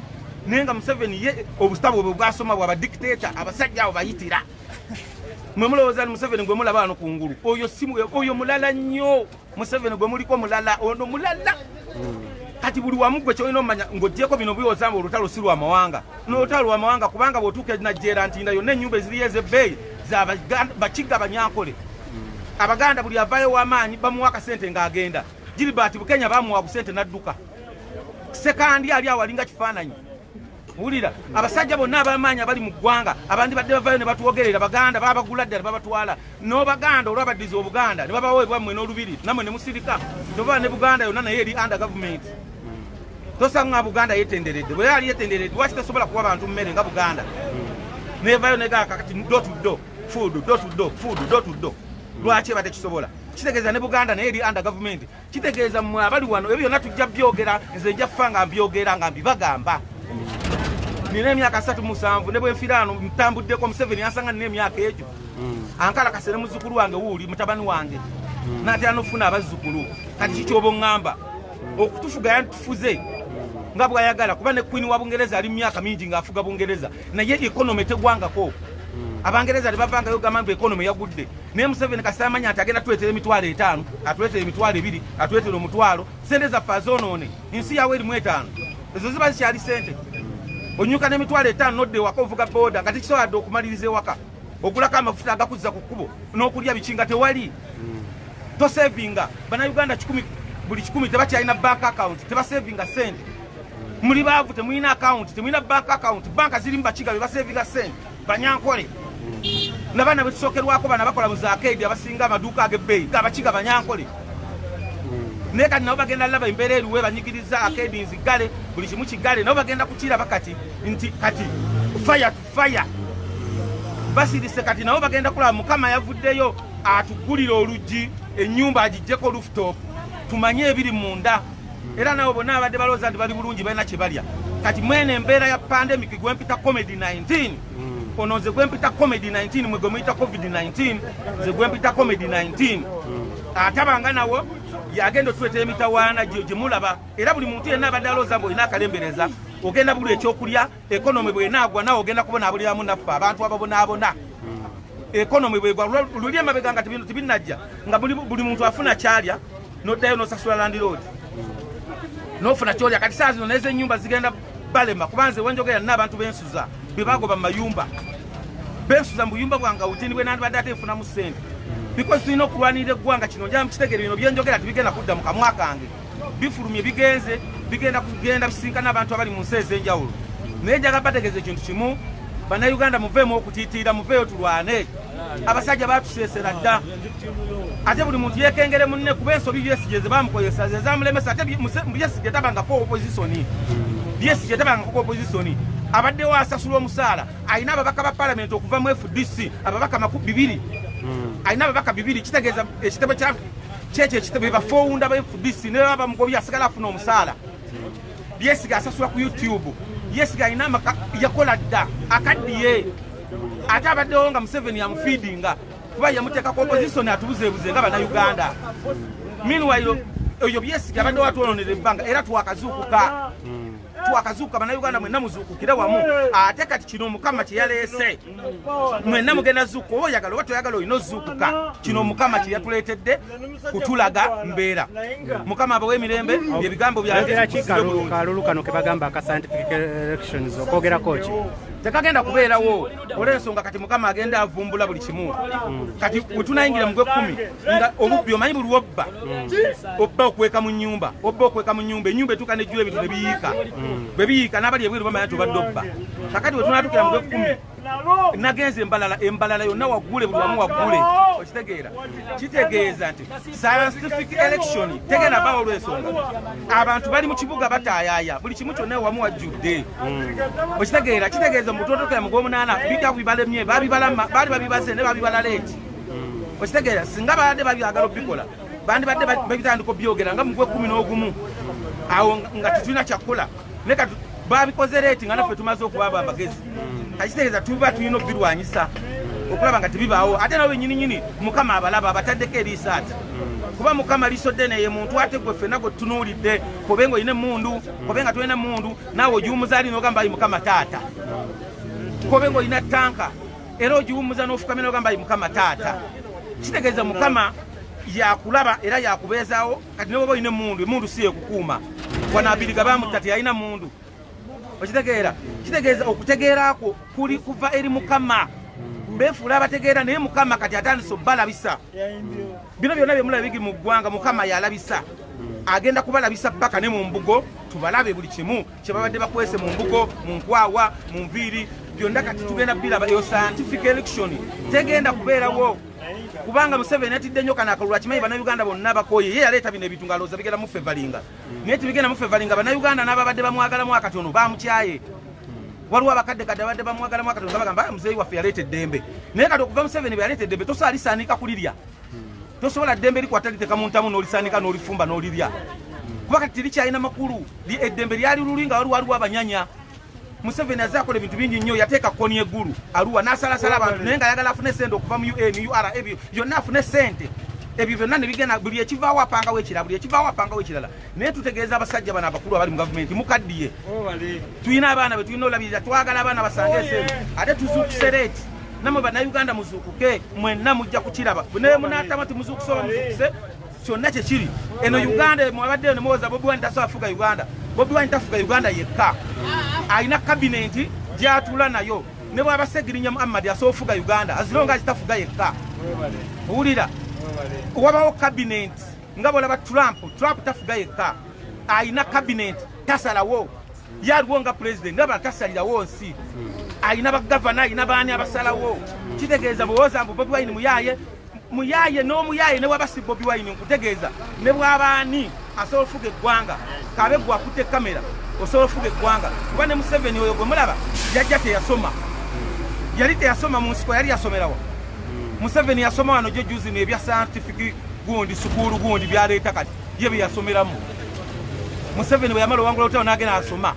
S7: nenga Museveni ye obustabo bwe bwasoma bwa badikiteeta abasajja abo bayitira mwemulowooza Museveni gwe mulaba ano kungulu oyo simu oyo mulala nnyo Museveni gwe muliko mulala ono mulala kati buli wamu gwe kyolina omanya ng'oggyeko bino byozamba olutalo si lwa mawanga n'olutalo lwa mawanga kubanga bw'otuuka najjeera ntinda yonna ennyumba eziriyo ez'ebbeeyi bakiga Banyankole Abaganda buli avaayo w'amaanyi bamuwa akasente ng'agenda Gilbert Bukenya bamuwa busente n'adduka sekandi ali awo alinga kifaananyi wulira abasajja bonna ab'amaanyi abali mu ggwanga abandi badde bavaayo ne batuwogerera Baganda babagula ddala babatwala n'Obaganda olwabaddiza Obuganda ne babaweebwa mmwe n'olubiri nammwe ne musirika tova ne Buganda yonna naye eri under government tosanga Buganda yetenderedde bwe yali yetenderedde lwaki tasobola kuwa bantu mmere nga Buganda nevayo negaka kati door to door food door to door food door to door lwaki batekisobola kitegeeza ne Buganda naye eri under government kitegeeza mmwe abali wano ebyo byonna tujja byogera nze nja kufa nga mbyogera nga mbibagamba nina emyaka 37 ne bwe nfiraano mtambuddeko Museveni yansanga nina emyaka egyo ankala kasere muzzukulu wange wuuli mutabani wange n'atera n'ofuna abazzukulu kati kikyoba oŋŋamba okutufuga yantufuze nga bwayagala kuba ne Queen wa Bungereza ali myaka mingi ng'afuga Bungereza naye economy tegwangako Abangereza tebavangayo gamba mbu economy yagudde naye Museveni kasita amanya nti agenda tuleetera $5,000 atuleetera $2,000 atuleetera $1,000 sente zaffe azoonoone ensi yawe erimu 5 ezo ziba zikyali sente onyuka $5,000 nodde ewaka ovuga booda nga tekisobodde okumaliriza ewaka ogulako amafuta agakuzza ku kkubo n'okulya bikinga tewali tosevinga bannayuganda buli 10 tebakyalina bank account tebasevinga sente muli baavu temulina account temulina bank account banka zirimu bakiga bebasevinga sente Banyankole n'abaana bwe tusookerwako bana bakola mu zaakedi abasinga amaduuka ag'ebbeeyi abakiga Banyankole naye kati nabo bagenda laba embeera eriwe banyigiriza akedi nzigale buli kimu kigale nabo bagenda kukiraba kati nti kati fire to fire basirise kati nabo bagenda kulaba Mukama yavuddeyo atugulira oluggi ennyumba agijjeko rooftop tumanye ebiri munda era nabo bonna abadde balowooza nti bali bulungi balina kye balya kati mwene embeera ya pandemic gwempita COVID-19 ono nze gwempita COVID-19 mwe gwemuyita COVID-19 nze gwempita COVID-19 atabanga nawo yagenda otuleetera emitawaana gye mulaba era buli muntu yenna abadde alowooza mbu olina akalembereza ogenda buli ekyokulya ekonomi bw'enaagwa nawe ogenda kubonaabuliramu naffe abantu ababonaabona ekonomi bwegwa luli emabega nga tibinajja nga buli muntu afuna kyalya noddayo n'osasula landiroodi n'ofuna kyolya kati saa zino n'ezo ennyumba zigenda balema kubanze wenjogera nina abantu bensuza bebagoba mu mayumba bensuza mu buyumba bwange awutini bwe nandibadde ate nfunamu ssente because tulina okulwanirira eggwanga kino nja mukitegere bino byenjogera tibigenda kudda mu kamwa kange bifulumye bigenze bigenda kugenda bisinkana abantu abali mu nsi ez'enjawulo naye njaga bategeeza ekintu kimu bannayuganda muveemu okutiitiira muveeyo tulwane abasajja batuseesera dda ate buli muntu yeekengere munne kuba ensobi Besigye ze bamukozesa ze zamulemesa ate Besigye tabangako opozisoni Besigye tabangako opozisoni abaddewo asasulwa omusaala alina ababaka ba palamenti okuva mu FDC ababaka 200 alina ababaka 200 kitegeeza ekitebe kyekyo ekitebe bafowunda ba FDC ne baba mugobya asigala afuna omusaala Lyesiga asasula ku YouTube Lyesiga alina amaka yakola dda akaddiye ate abaddewo nga Museveni yamufeedinga kuba yamuteeka opposition atubuzeebuze nga bannayuganda. Meanwhile oyo Lyesiga abaddewo atwolonera ebbanga era twakazuukuka bannayuganda mwenna muzuukukire wamu ate kati kino Mukama kye yaleese mwenna mugenda zuukuka oba oyagala oba toyagala olina ozuukuka kino Mukama kye yatuleetedde kutulaga mbeera. Mukama abawe emirembe ebigambo byange
S2: kalulu kano ke bagamba aka scientific elections okwogerako ki
S7: tekagenda kubeerawo olw'ensonga kati Mukama agenda avumbula buli kimu. Kati bwe tunayingira mu gw'ekkumi nga obubbi omanyi buli wobba obba okweka mu nnyumba ennyumba etuuka nejjula ebintu ne biyiika bwe biyiika n'abali ebweru bamanya nti obadde obba. Kakati bwe tunaatukira mu gw'ekkumi nagenze embalala yonna waggule buli wamu waggule okitegeera kitegeeza nti scientific election tegenda baawo olw'ensonga abantu bali mu kibuga bataayaaya buli kimu kyonna wamu wajjudde okitegeera kitegeeza mutotokera mu gw'omunaana bijja bibalemye baali babibaze ne babibala leeti okitegeera singa baadde babyagala obikola bandibadde babitandika obyogera nga mu gw'ekkumi n'ogumu awo nga tetulina kyakukola ne kati babikoze leeti nga naffe tumaze okubaaba amagezi akitegeeza tuba tulina obirwanyisa okulaba nga tebibaawo ate nawe nyininyini Mukama abalaba abataddeko eriisaati kuba Mukama lisodde neye muntu ate gwe ffenna gwe tutunuulidde kobe nga olina emmundu kobe nga tolina emmundu naawe ogiwummuza ali n'ogamba ayi Mukama taata kobe nga olina ttanka era ogiwummuza n'ofukamira n'ogamba ayi Mukama taata kitegeeza Mukama yakulaba era yakubeezaawo kati ne bwoba olina emmundu si yekukuuma wanaabiriga bamutta teyalina mundu okitegeera kitegeeza okutegeerako kuli kuva eri Mukama beefuula abategeera naye Mukama kati atandise obbalabisa bino byonna bye mulaba bigiri mu ggwanga Mukama yalabisa agenda kubalabisa paka ne mu mbugo tubalabe buli kimu kye babadde bakwese mu mbugo mu nkwawa mu nviiri byonna kati tugenda biraba eyo scientific election tegenda kubeerawo kubanga Museveni atidde nnyo kana akalulu akimanyi bannayuganda bonna bakoye ye yaleeta bino ebintu ng'alowooza bigenda mu fevalinga naye tibigenda mu fevalinga bannayuganda n'ababadde bamwagalamu akatono bamukyaye waliwo abakaddekadde abadde bamwagalamu akatono nga bagamba muzeeyi waffe yaleeta eddembe naye kati okuva Museveni bwe yaleeta eddembe tosobola lisaanika kulirya tosobola ddembe likwata liteeka mu ntamu n'olisaanika n'olifumba n'olirya kuba kati tirikyalina makulu eddembe lyali luli nga waliwo abanyanya Museveni azakola ebintu bingi nnyo yateeka kkoni eggulu Arua n'asalasala abantu naye nga ayagala afune sente okuva mu UN UR ebyo byonna afune sente ebyo byonna ne bigenda buli ekivaawo apangawo ekirala naye tutegeeza abasajja bano abakulu abali mu gavumenti mukaddiye tulina abaana be tulina olabirira twagala abaana basange eseeru ate tuzuukuse leeti nammwe bannayuganda muzuukuke mwenna mujja kukiraba naye munaatama timuzuukuse oba muzuukuse kyonna kyekiri eno Uganda mwabaddeyo ne muwoza Bobi Wine tasobola fuga Uganda Bobi Wine tafuga Uganda yekka alina kabineti gy'atuula nayo ne bw'aba Segirinya Muhammad asobola ofuga Uganda azironga azitafuga yekka owulira wabawo kabineti nga bw'olaba Trump tafuga yekka alina kabineti tasalawo yaliwo nga pulezidenti nga tasalirawo nsi alina bagavana alina baani abasalawo kitegeeza bw'owoza mbu Bobi Wine muyaye n'omuyaye ne waba si Bobi Wine nkutegeeza ne bw'abaani asobola ofuga eggwanga kabe gwe akutte kamera osobola ofuga eggwanga kuba ne Museveni oyo gwe mulaba yajja teyasoma yali teyasoma mu nsiko yali yasomerawa Museveni yasoma wano gye juzi n'ebya scientific gundi sukuulu gundi byaleeta kati ye bye yasomeramu Museveni bwe yamala owangula olutalo n'agenda asoma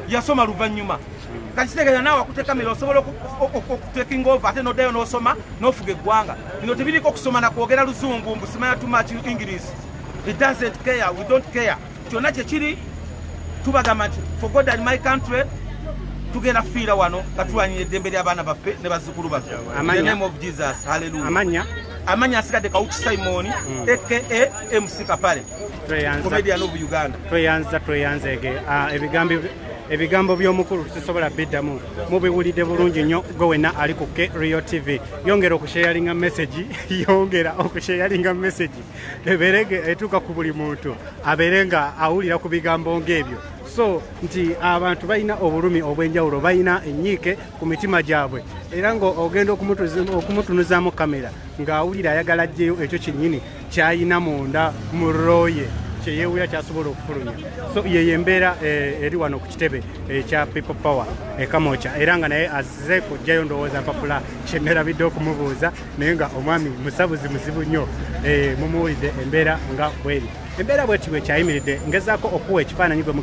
S7: yasoma luvannyuma kati kitegeeza naawe akutte kamera osobola okutekinga ova ate n'oddayo n'osoma n'ofuga eggwanga bino tebiriko okusoma na kwogera luzungu mbu simanya too much English it doesn't care we don't care kyonna kyekiri tubagamba nti for God and my country tugenda fiira wano nga tulwanyira eddembe ly'abaana baffe ne bazzukulu baffe in the name of Jesus hallelujah amanya asigadde Kawuki Simon aka MC Kapale comedian of Uganda
S2: tweyanzege ebigambo by'omukulu tusobola biddamu mubiwulidde bulungi nnyo gwe wenna ali ku Rio TV yongera okusharinga message eberege etuuka ku buli muntu abeerenga awulira ku bigambo ng'ebyo so nti abantu balina obulumi obw'enjawulo balina ennyiike ku mitima gyabwe era ng'ogenda okumutunuzaamu kamera ng'awulira ayagala ajjeyo ekyo kyennyini kyayina munda mu roye kyeyewuya kyasobola okufulumya so yeyo embeera eri wano ku kitebe ekya People Power Kamoocha era nga naye azze kujjayo ndowooza mpapula kyenerabidde okumubuuza naye nga omwami musabuzi muzibu nnyo mumuwulidde embeera nga bweri embeera bweti bwekyayimiridde ngezaako okuwa ekifaananyi gwe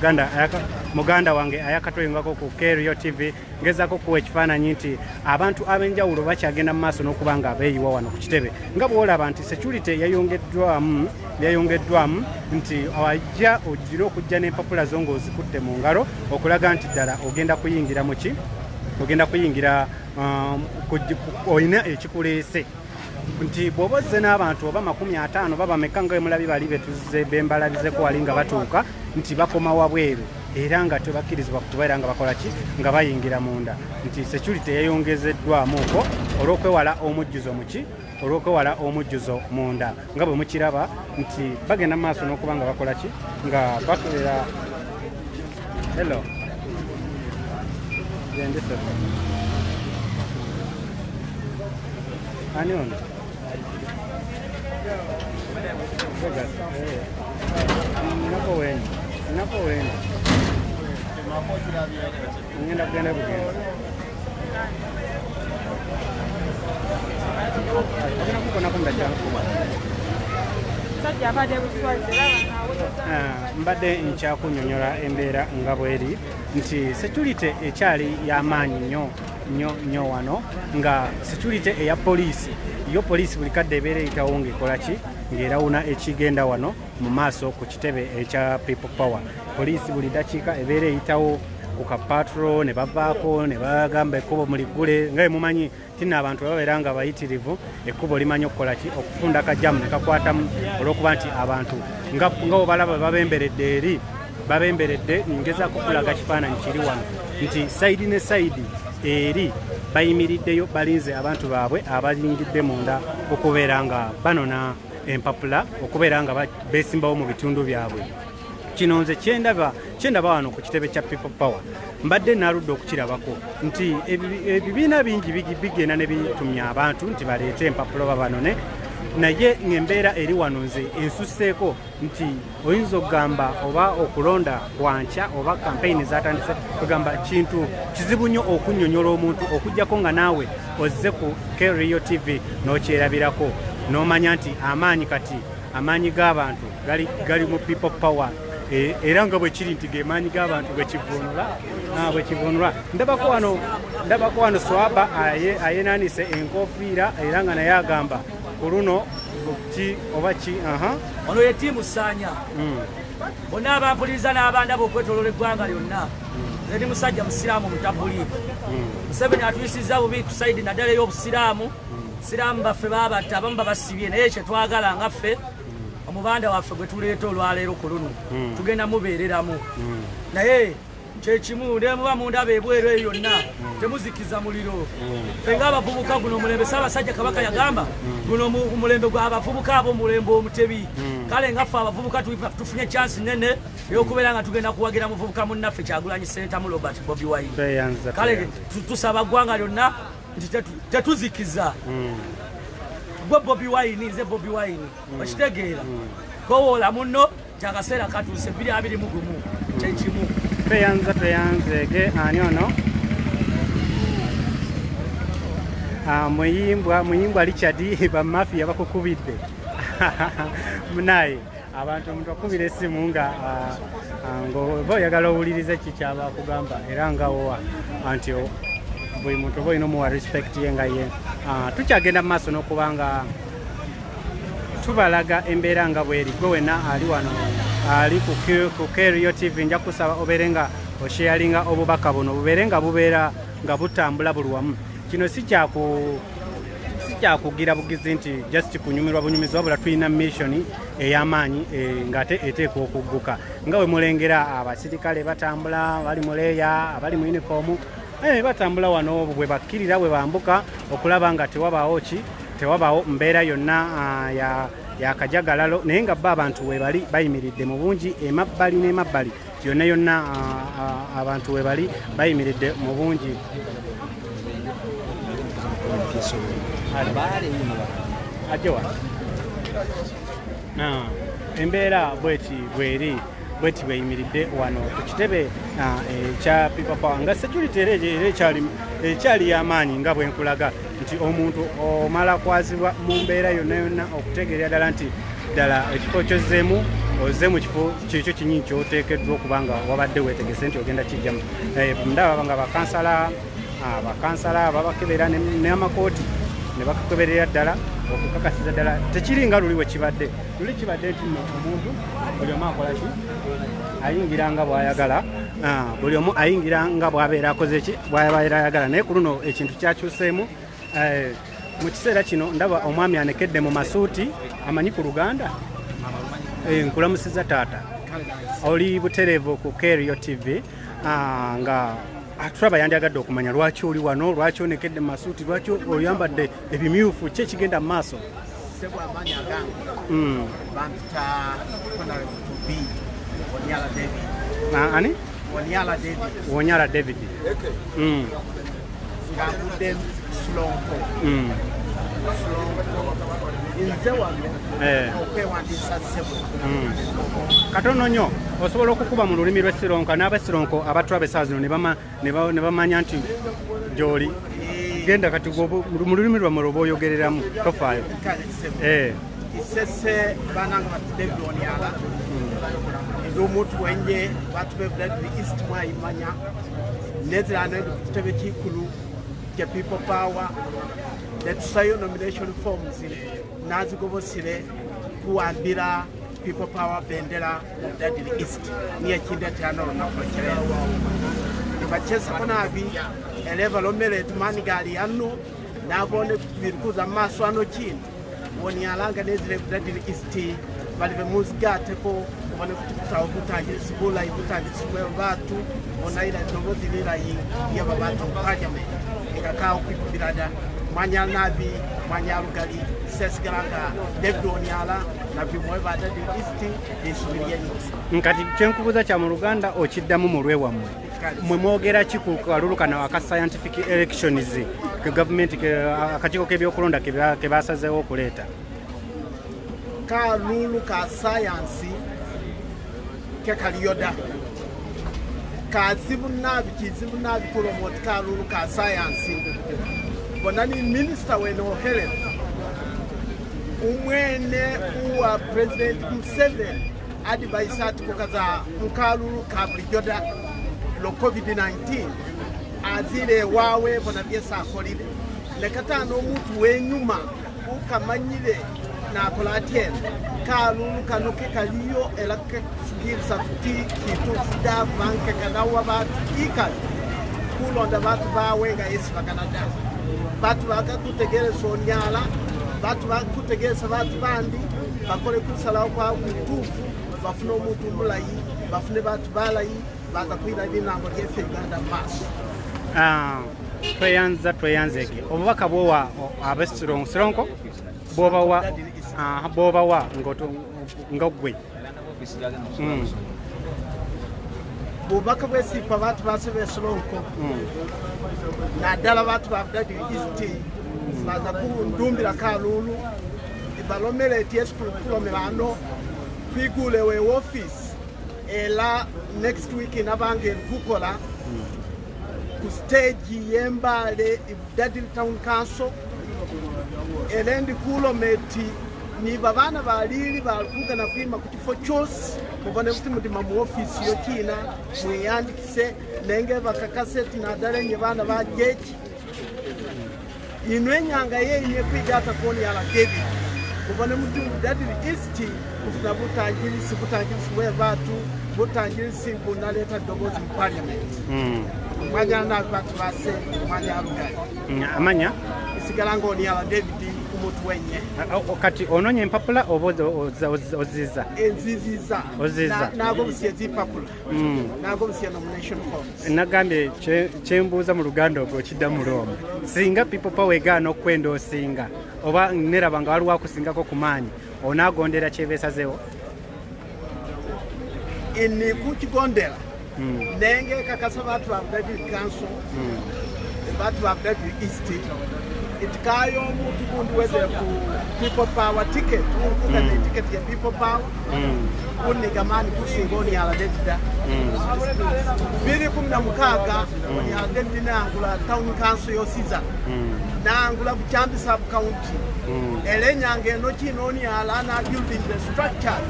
S2: muganda wange ayakatoyingako ku Kerio TV ngezaako okuwa ekifaananyi nti abantu ab'enjawulo bakyagenda mu maaso n'okuba nga beeyiwa wano ku kitebe nga bw'olaba nti security yayongeddwamu nti ajja ojjire okujja n'empapula zo ng'ozikutte mu ngalo okulaga nti ddala ogenda kuyingira mu ki ogenda kuyingira olina ekikuleese nti bw'oba ozze n'abantu oba 50 baba meka nga emulabi bali betuzze bembalabizeko wali nga batuuka nti bakoma wabweru era nga tebakkirizibwa kubeera nga bakola ki nga bayingira munda nti security yayongezeddwamuko olw'okwewala omujjuzo muki olw'okwewala omujjuzo munda nga bwe mukiraba nti bagenda mu maaso n'okuba nga bakola ki nga bakolera hello ani ono nako weni ngenda kugenda kugenda mbadde nkyakunyonyola embeera nga bweri nti security ekyali y'amaanyi nnyo wano nga security eya poliisi yo poliisi buli kadde ebeera eyitawo ng'ekola ki ng'erawuna ekigenda wano mu maaso ku kitebe ekya people power poliisi buli dakiika ebeera eyitawo ku kapatro ne bavaako ne bagamba ekkubo muliggule nga mumanyi tina abantu babeera nga bayitirivu ekkubo limanyi okukola ki okufunda kajamu ne kakwatamu olw'okuba nti abantu nga obalaba babemberedde ngezaako okulaga kifaananyi kiri wano nti sayidi ne sayidi eri bayimiriddeyo balinze abantu baabwe abayingidde munda okubeera nga banona empapula okubeera nga beesimbawo mu bitundu byabwe kino nze kyendaba wano ku kitebe kya people power mbadde naaludde okukirabako nti ebibiina bingi bigenda ne bitumya abantu nti baleete empapula babanone naye ng'embeera eri wano nze ensusseeko nti oyinza okugamba oba okulonda kwankya oba kampeyini zatandise kugamba kintu kizibu nnyo okunnyonnyola omuntu okuggyako nga naawe ozze ku Kerio TV n'okyerabirako n'omanya nti amaanyi g'abantu gali mu people power era nga bwe kiri nti gemaanyi g'abantu bwekivunula ndabako wano swaba ayenaanise enkofiira era nga naye agamba ku luno oba ki
S8: ono ye ttiimu Ssaanya bonna abampuliriza n'abandaba okwetoolola eggwanga lyonna nze ndi musajja musiraamu mutabuliiko Museveni atuyisizza bubi ku sayidi naddala ey'obusiraamu siraamu baffe babatta abamu babasibye naye kyetwagala nga ffe omubanda waffe gwe tuleeta olwaleero ku luno tugenda mubeereramu naye kyekimu nemuba mundaba ebweru eyo yonna temuzikiza muliro ffe ng'abavubuka guno omulembe Ssaabasajja Kabaka yagamba guno omulembe gw'abavubuka ab'omulembe omutebi kale nga ffe abavubuka tufunye chansi nene ey'okubeera nga tugenda kuwagira muvubuka munnaffe Kyagulanyi Ssentamu Robert Bobi Wine kale tusaba ggwanga lyonna nti tetuzikiza gwe Bobi Wine nze Bobi Wine okitegeera kowoola munno kyakaseera katuuse 2021 kyekimu
S2: tweyanzege ani ono muyimbwa Richard bamafiya bakukubidde munaye abantu omuntu akubira essimu nga ng'oba oyagala owulirize ki kyaba kugamba era ngawowa anti buli muntu oba olina omuwa respect ye nga ye tukyagenda mu maaso n'okuba nga tubalaga embeera nga bweri gwe wenna ali wano ali ku Kerio TV nja kusaba obeere nga osharinga obubaka buno bubeere nga butambula buli wamu kino si kyakugira bugizi nti just kunyumirwa bunyumizi wabula tulina mission ey'amaanyi ng'ate eteekwa okugguka nga we mulengera abasirikale batambula bali mu leeya abali mu uniform batambula wano bwe bakkirira bwe bambuka okulaba nga tewabaawo mbeera yonna yakajagalalo naye nga bo abantu webali bayimiridde mu bungi emabbali n'emabbali yonna abantu webali bayimiridde mu bungi embeera bweri bweyimiridde wano ku kitebe ekya people power nga security era ekyali y'amaanyi nga bwenkulaga nti omuntu omala kwazibwa mu mbeera yonna okutegeera ddala nti ddala ekifo kyozzeemu oze mu kifo kikyo kinyinyi kyoteekeddwa okubanga wabadde weetegese nti ogenda kijjamu. Ndaba nga bakansala babakebera n'amakooti ne bakakeberera ddala okukakasiza ddala tekiringa luli wekibadde. Luli kibadde nti omuntu buli omu akola ki ayingira nga bw'ayagala, buli omu ayingira nga bw'abeera akoze ki bw'abeera ayagala. Naye ku luno ekintu kyakyuseemu. Mu kiseera kino ndaba omwami anekedde mu masuuti amanyi ku Luganda. Nkulamusiza taata, oli butereevu ku Kerio TV nga tulaba yandyagadde okumanya lwaki oli wano, lwaki onekedde mu masuuti, lwaki oyambadde ebimyufu, ki ekigenda mu maaso?
S9: Sebw'amaanyi agange bampita Honorable to be Wonyala David.
S2: Ani?
S9: Wonyala David.
S2: Wonyala David.
S9: Ngavudde Sulonko. Nze wano okwewandiisa ssebo.
S2: Katono nnyo osobola okukuba mu lulimi lw'Essironko n'Abessironko abatulaba essaawa zino ne bamanya nti gy'oli. Genda kati mu lulimi lwammwe lwoba oyogereramu tofaayo.
S9: Isese bananga bati David Wonyala ndi omuntu wenje batubevudadiri East mwayimanya nezira anoendi ku kitebe kikulu kya People Power netusayo nomination forms nazigobosire kuwambira People Power bendera Dadiri East niye kindete hano olunaku lwekireero nibakyesako naabi eleva lomerete mani gali hano nabone birikuza mu maaso hano kindi Wonyalanga nezire Dadiri East balive muzigateko ubone kutawo kutangirisa bulayi kutangirisibwe abantu onaira ndobozi lirayi yaba bantu parliament ikakawo kwikubirada mwanya nabi mwanya lugali sesigaranga David Wonyala nabi mwe ba Dadiri East esubiriye nyingi
S2: nkati kyenkubuza kya mu Luganda okiddamu mu lwewammwe mwe mwogera ki ku kalulukana aka scientific elections ke government akakiiko k'ebyokulonda ke basazeewo okuleeta?
S9: Kalulu ka science ke kaliyoda kazibu nabi kuromoti kalulu ka science bonani minister weno Helen umwene uwa president Museveni advice ati kukaza mkalulu ka bliyoda lo COVID-19 azire wawe bona byesa akolire lekatano omuntu wenyuma ukamanyire nakola atyen kalulu kano ke kaliyo elake fugirisa kuti kitu sida banke kanawa batu ikali kulonda batu bawe nga yesi bakanada batu bakakutegeresa Wonyala batu bakutegeresa batu bandi bakole kusalawo kwa kutufu bafune omuntu mulayi bafune batu balayi bakakwira linambo lyefe Uganda maso.
S2: Tweyanzege obubaka bwowa Abessironko bwobawa nga gwe bubaka
S9: bwesipa batu base Bessironko naddala batu ba Dadiri East baza kundumbira kalulu ibalomere kulomera ano kwigulewe office ela next week nabange kukola ku stage yembale Dadiri Town Council elendi kulometi ni babana balili balukugana kwima ku kifo kyose mubone kuti mutima mu office yo kina mwiyandikise nenge bakakaseti naddala nye bana ba jeji inwe nyanga yenye kwigata koni yala David mubone muti Dadiri East kufuna butangirisi bwe batu butangirisi bunaleta dobozi mu parliament mwanya na batu base mwanya lugali
S2: amanya
S9: isigalanga Wonyala David umutu wenye
S2: kati ononye empapula oziza
S9: enziziza nago busiye empapula nago busiye nomination forms
S2: nagambye kyembuuza mu Luganda ogwo kidda mu Roma singa People Power egaana okwenda osinga oba nerabanga waliwo akusingako ku maanyi onaagondera kyebeesazeewo
S9: ini kukigondera nenge kakasa batu ba Dadiri Council batu ba Dadiri East itikayo omuntu gundi weze ku people power ticket ukugana ticket ya people power unigamani kusinga onyala dedda biri kumna mukaga onyala dedda nangula town council yosiza nangula buchambi sub county elenyange no kino onyala na building the structure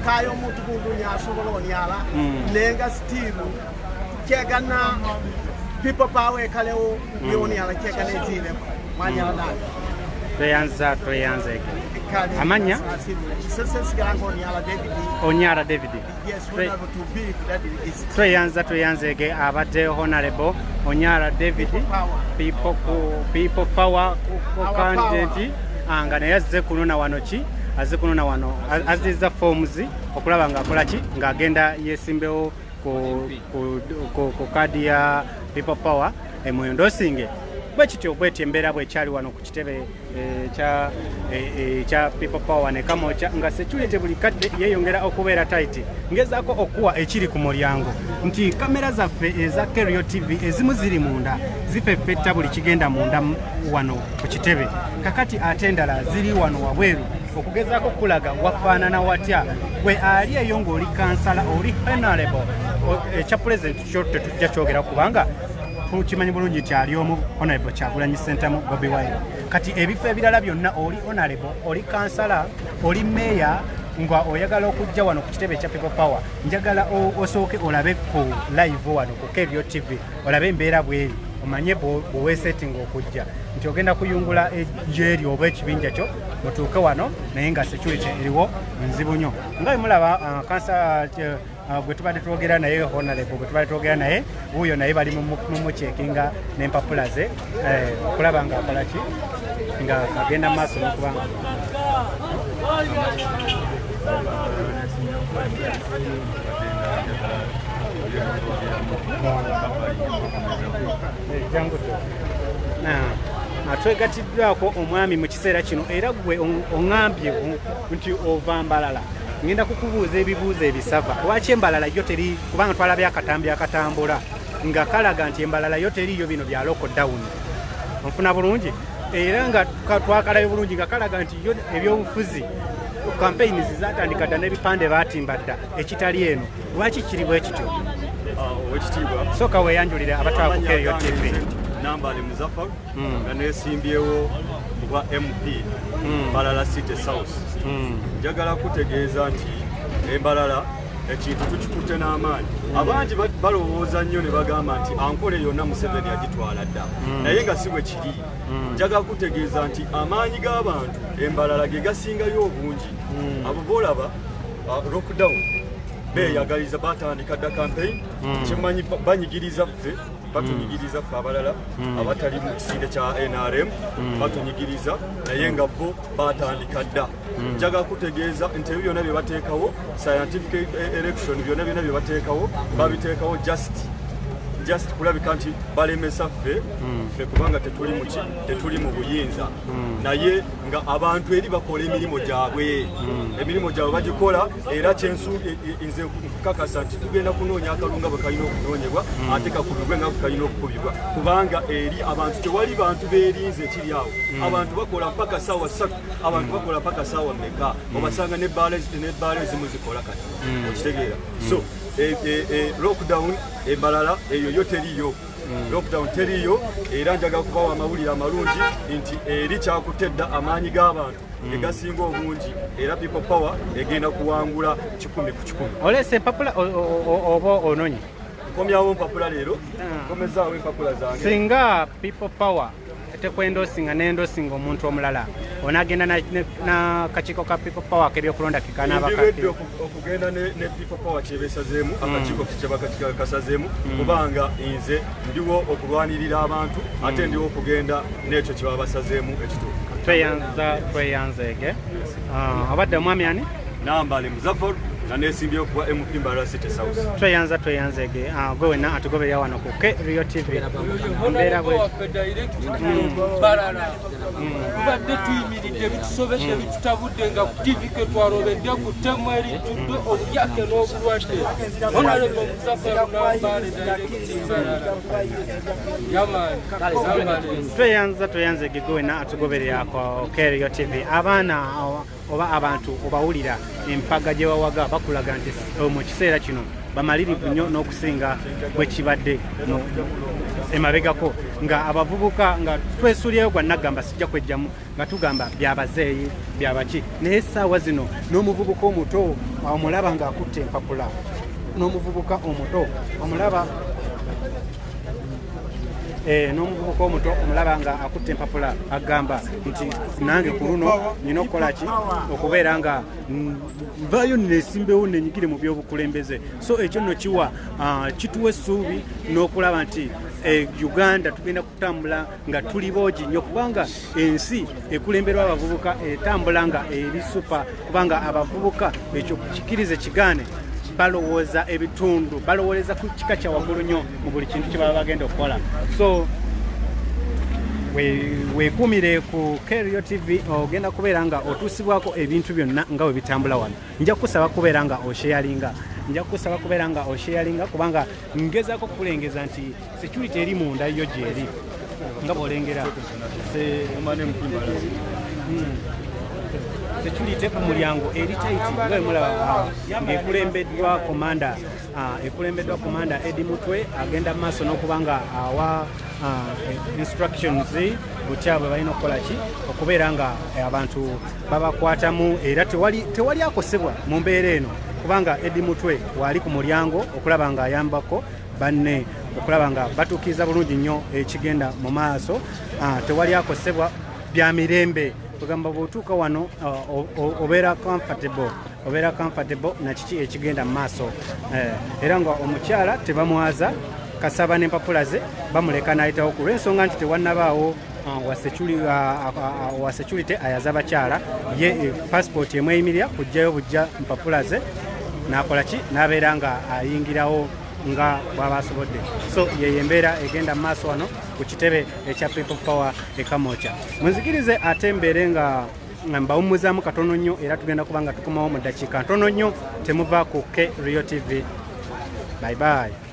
S9: kayo omuntu gundi onyala onyala nenga still kegana people power kaleo onyala kegana ezile manyala nani
S2: Toyanza amanya Onyara David Toyanza ege abadde honorable Onyara David people power candidate nga naye azze kunona wanoki azze kunona wano azizza forms okulaba nga akolaki ng'agenda yesimbewo ku kadi ya people power emuyondosinge bwekityo bweti embeera bwekyali wano ku kitebe kya people power ne Kamocha nga security buli kadde yeeyongera okubeera tight ngezaako okuwa ekiri ku mulyango nti kamera zaffe eza Kerio TV ezimu ziri munda zifeffetta buli kigenda munda wano ku kitebe kakati ate endala ziri wano wabweru okugezaako kulaga wafaanana watya gwe ali eyo ng'oli kansala oli honorable ekya president kyo tetujja kyogera kubanga kimanyi bulungi nti ali omu honorable Kyagulanyi Ssentamu Bobi Wine kati ebifo ebirala byonna oli honorable oli kansala oli meya nga oyagala okujja wano ku kitebe kya people power njagala osooke olabe ku live wano ku Kerio TV olabe embeera bweri omanye bweweesettinga okujja nti ogenda kuyungula ejjeeri oba ekibinja kyo mutuuke wano naye nga security eriwo nzibu nnyo nga bemulaba kansa gwe tubadde twogera naye honorable gwe tubadde twogera naye wuuyo naye bali mumucekinga n'empapula ze okulaba nga akola ki nga agenda mu maaso n'okubanga twegatiddwako omwami mu kiseera kino era gwe oŋŋambye nti ova Mbalala ngenda kukubuuza ebibuuzo ebisava lwaki Embalala yo teri kubanga twalabye akatambi akatambula nga kalaga nti Embalala yo teriyo bino bya lockdown onfuna bulungi era nga twakalayo bulungi nga kalaga nti yo ebyobufuzi campaigns zatandika dda n'ebipande batimba dda ekitali eno lwaki kiri bwe kityo
S10: wekitiibwa
S2: sooka weeyanjulire abatwala ku Kerio TV
S10: Nambale Muzaffar nga neesimbyewo bwa MP Mbalala City South njagala kutegeeza nti Embalala ekintu tukikutte n'amaanyi abangi balowooza nnyo ne bagamba nti ankole yonna Museveni agitwala dda naye nga si bwe kiri njagala kutegeeza nti amaanyi g'abantu Embalala ge gasingayo obungi abo boolaba lockdown beeyagaliza batandika dda campaign kimanyi banyigiriza ffe batunyigiriza ffe abalala abatali mu kisinde kya NRM batunyigiriza naye nga bo batandika dda njagala kutegeeza nti ebyo byonna bye bateekawo scientific election byonna byonna bye bateekawo babiteekawo just kulabika nti balemesa ffe kubanga tetuli mu buyinza naye nga abantu eri bakola emirimu gyabwe bagikola era nze kukakasa nti tugenda kunoonya akalunga bwe kalina okunoonyebwa ate kakubibwe nga kalina okukubibwa kubanga eri abantu tewali bantu beerinze ekiri awo abantu bakola mpaka ssaawa 3 abantu bakola mpaka ssaawa 4 obasanga n'ebbaala ezimu zikola kati okitegeera so lockdown Embalala eyo yo teriyo lockdown teriyo era njagala kubawa amawulire amalungi nti eri kyakutedda amaanyi g'abantu egasinga obungi era people power egenda kuwangula 100 ku 100
S2: olese empapula oba ononyi
S10: nkomyawo empapula leero nkomezaawo empapula zange
S2: singa people power tekwendosinga nendosinga omuntu omulala onagenda na kakiiko ka people power kebyokulonda kikanaabakati
S10: okugenda ne people power kyebeesazeemu akakiiko kyebakasazeemu kubanga nze ndiwo okulwanirira abantu ate ndiwo okugenda n'ekyo kye baba basazeemu ekituufu
S2: tweyanza ege abadde omwami ani
S10: Nambale Muzaffar nga neesimbyewo ku bwa MP Mbarara City South.
S2: tweyanzege gwe wena atugoberera wano ku Rio TV mbeera bwe
S11: Mbarara tubadde tuyimiridde bitusobedde bitutabudde nga ku TV ke twarobedde ku ttemu eritudde obulyake n'obulwadde Honorable Muzaffar Nambale
S2: tweyanzege gwe wena atugoberera ku Rio TV abaana oba abantu obawulira empaga gye wawaga bakulaga nti mu kiseera kino bamalirivu nnyo n'okusinga bwe kibadde emabegako nga abavubuka nga twesulyeyo gwa nagamba sijja kwejjamu nga tugamba byabazeeyi byabaki naye essaawa zino n'omuvubuka omuto omulaba ng'akutte empapula n'omuvubuka omuto omulaba n'omuvubuka omuto omulaba nga akutte empapula agamba nti nange ku luno nina okukola ki okubeera nga nvaayo neesimbewo nenyigire mu byobukulembeze so ekyo nno kiwa kituwa essuubi n'okulaba nti Uganda tugenda kutambula nga tuli boogi nnyo kubanga ensi ekulemberwa abavubuka etambula nga eri supa kubanga abavubuka ekyo kikirize kigaane balowooza ebitundu balowooleza ku kika kya waggulu nnyo mu buli kintu kye baba bagenda okukola so weekuumire ku Rio TV ogenda kubeera nga otuusibwako ebintu byonna nga bwe bitambula wano nja kusaba kubeera nga osheyalinga kubanga ngezaako kulengeza nti security eri munda yo gyeri nga bw'olengera security ku mulyango eri taiti nga bwemulaba ng'ekulembeddwa komanda Eddie Mutwe agenda mu maaso n'okubanga awa instructions butya bwe balina okukola ki okubeera nga abantu babakwatamu era tewali akosebwa mu mbeera eno kubanga Eddie Mutwe wali ku mulyango okulaba nga ayambako banne okulaba nga batuukiriza bulungi nnyo ekigenda mu maaso tewali akosebwa bya mirembe kugamba bw'otuuka wano obeera comfortable na kiki ekigenda mu maaso era nga omukyala tebamwaza kasaba n'empapula ze bamuleka n'ayitawo ku lw'ensonga nti tewannabaawo wa security ayaza bakyala ye passport emweyimirira kujjayo bujja mpapula ze n'akola ki n'abeera nga ayingirawo nga bw'aba asobodde so yeyo embeera egenda mu maaso wano ku kitebe ekya People Power Kamwokya munzikirize ate mbeere nga mbawummuzaamu katono nnyo era tugenda kuba nga tukomawo mu ddakiika ntono nnyo temuva ku Rio TV bye bye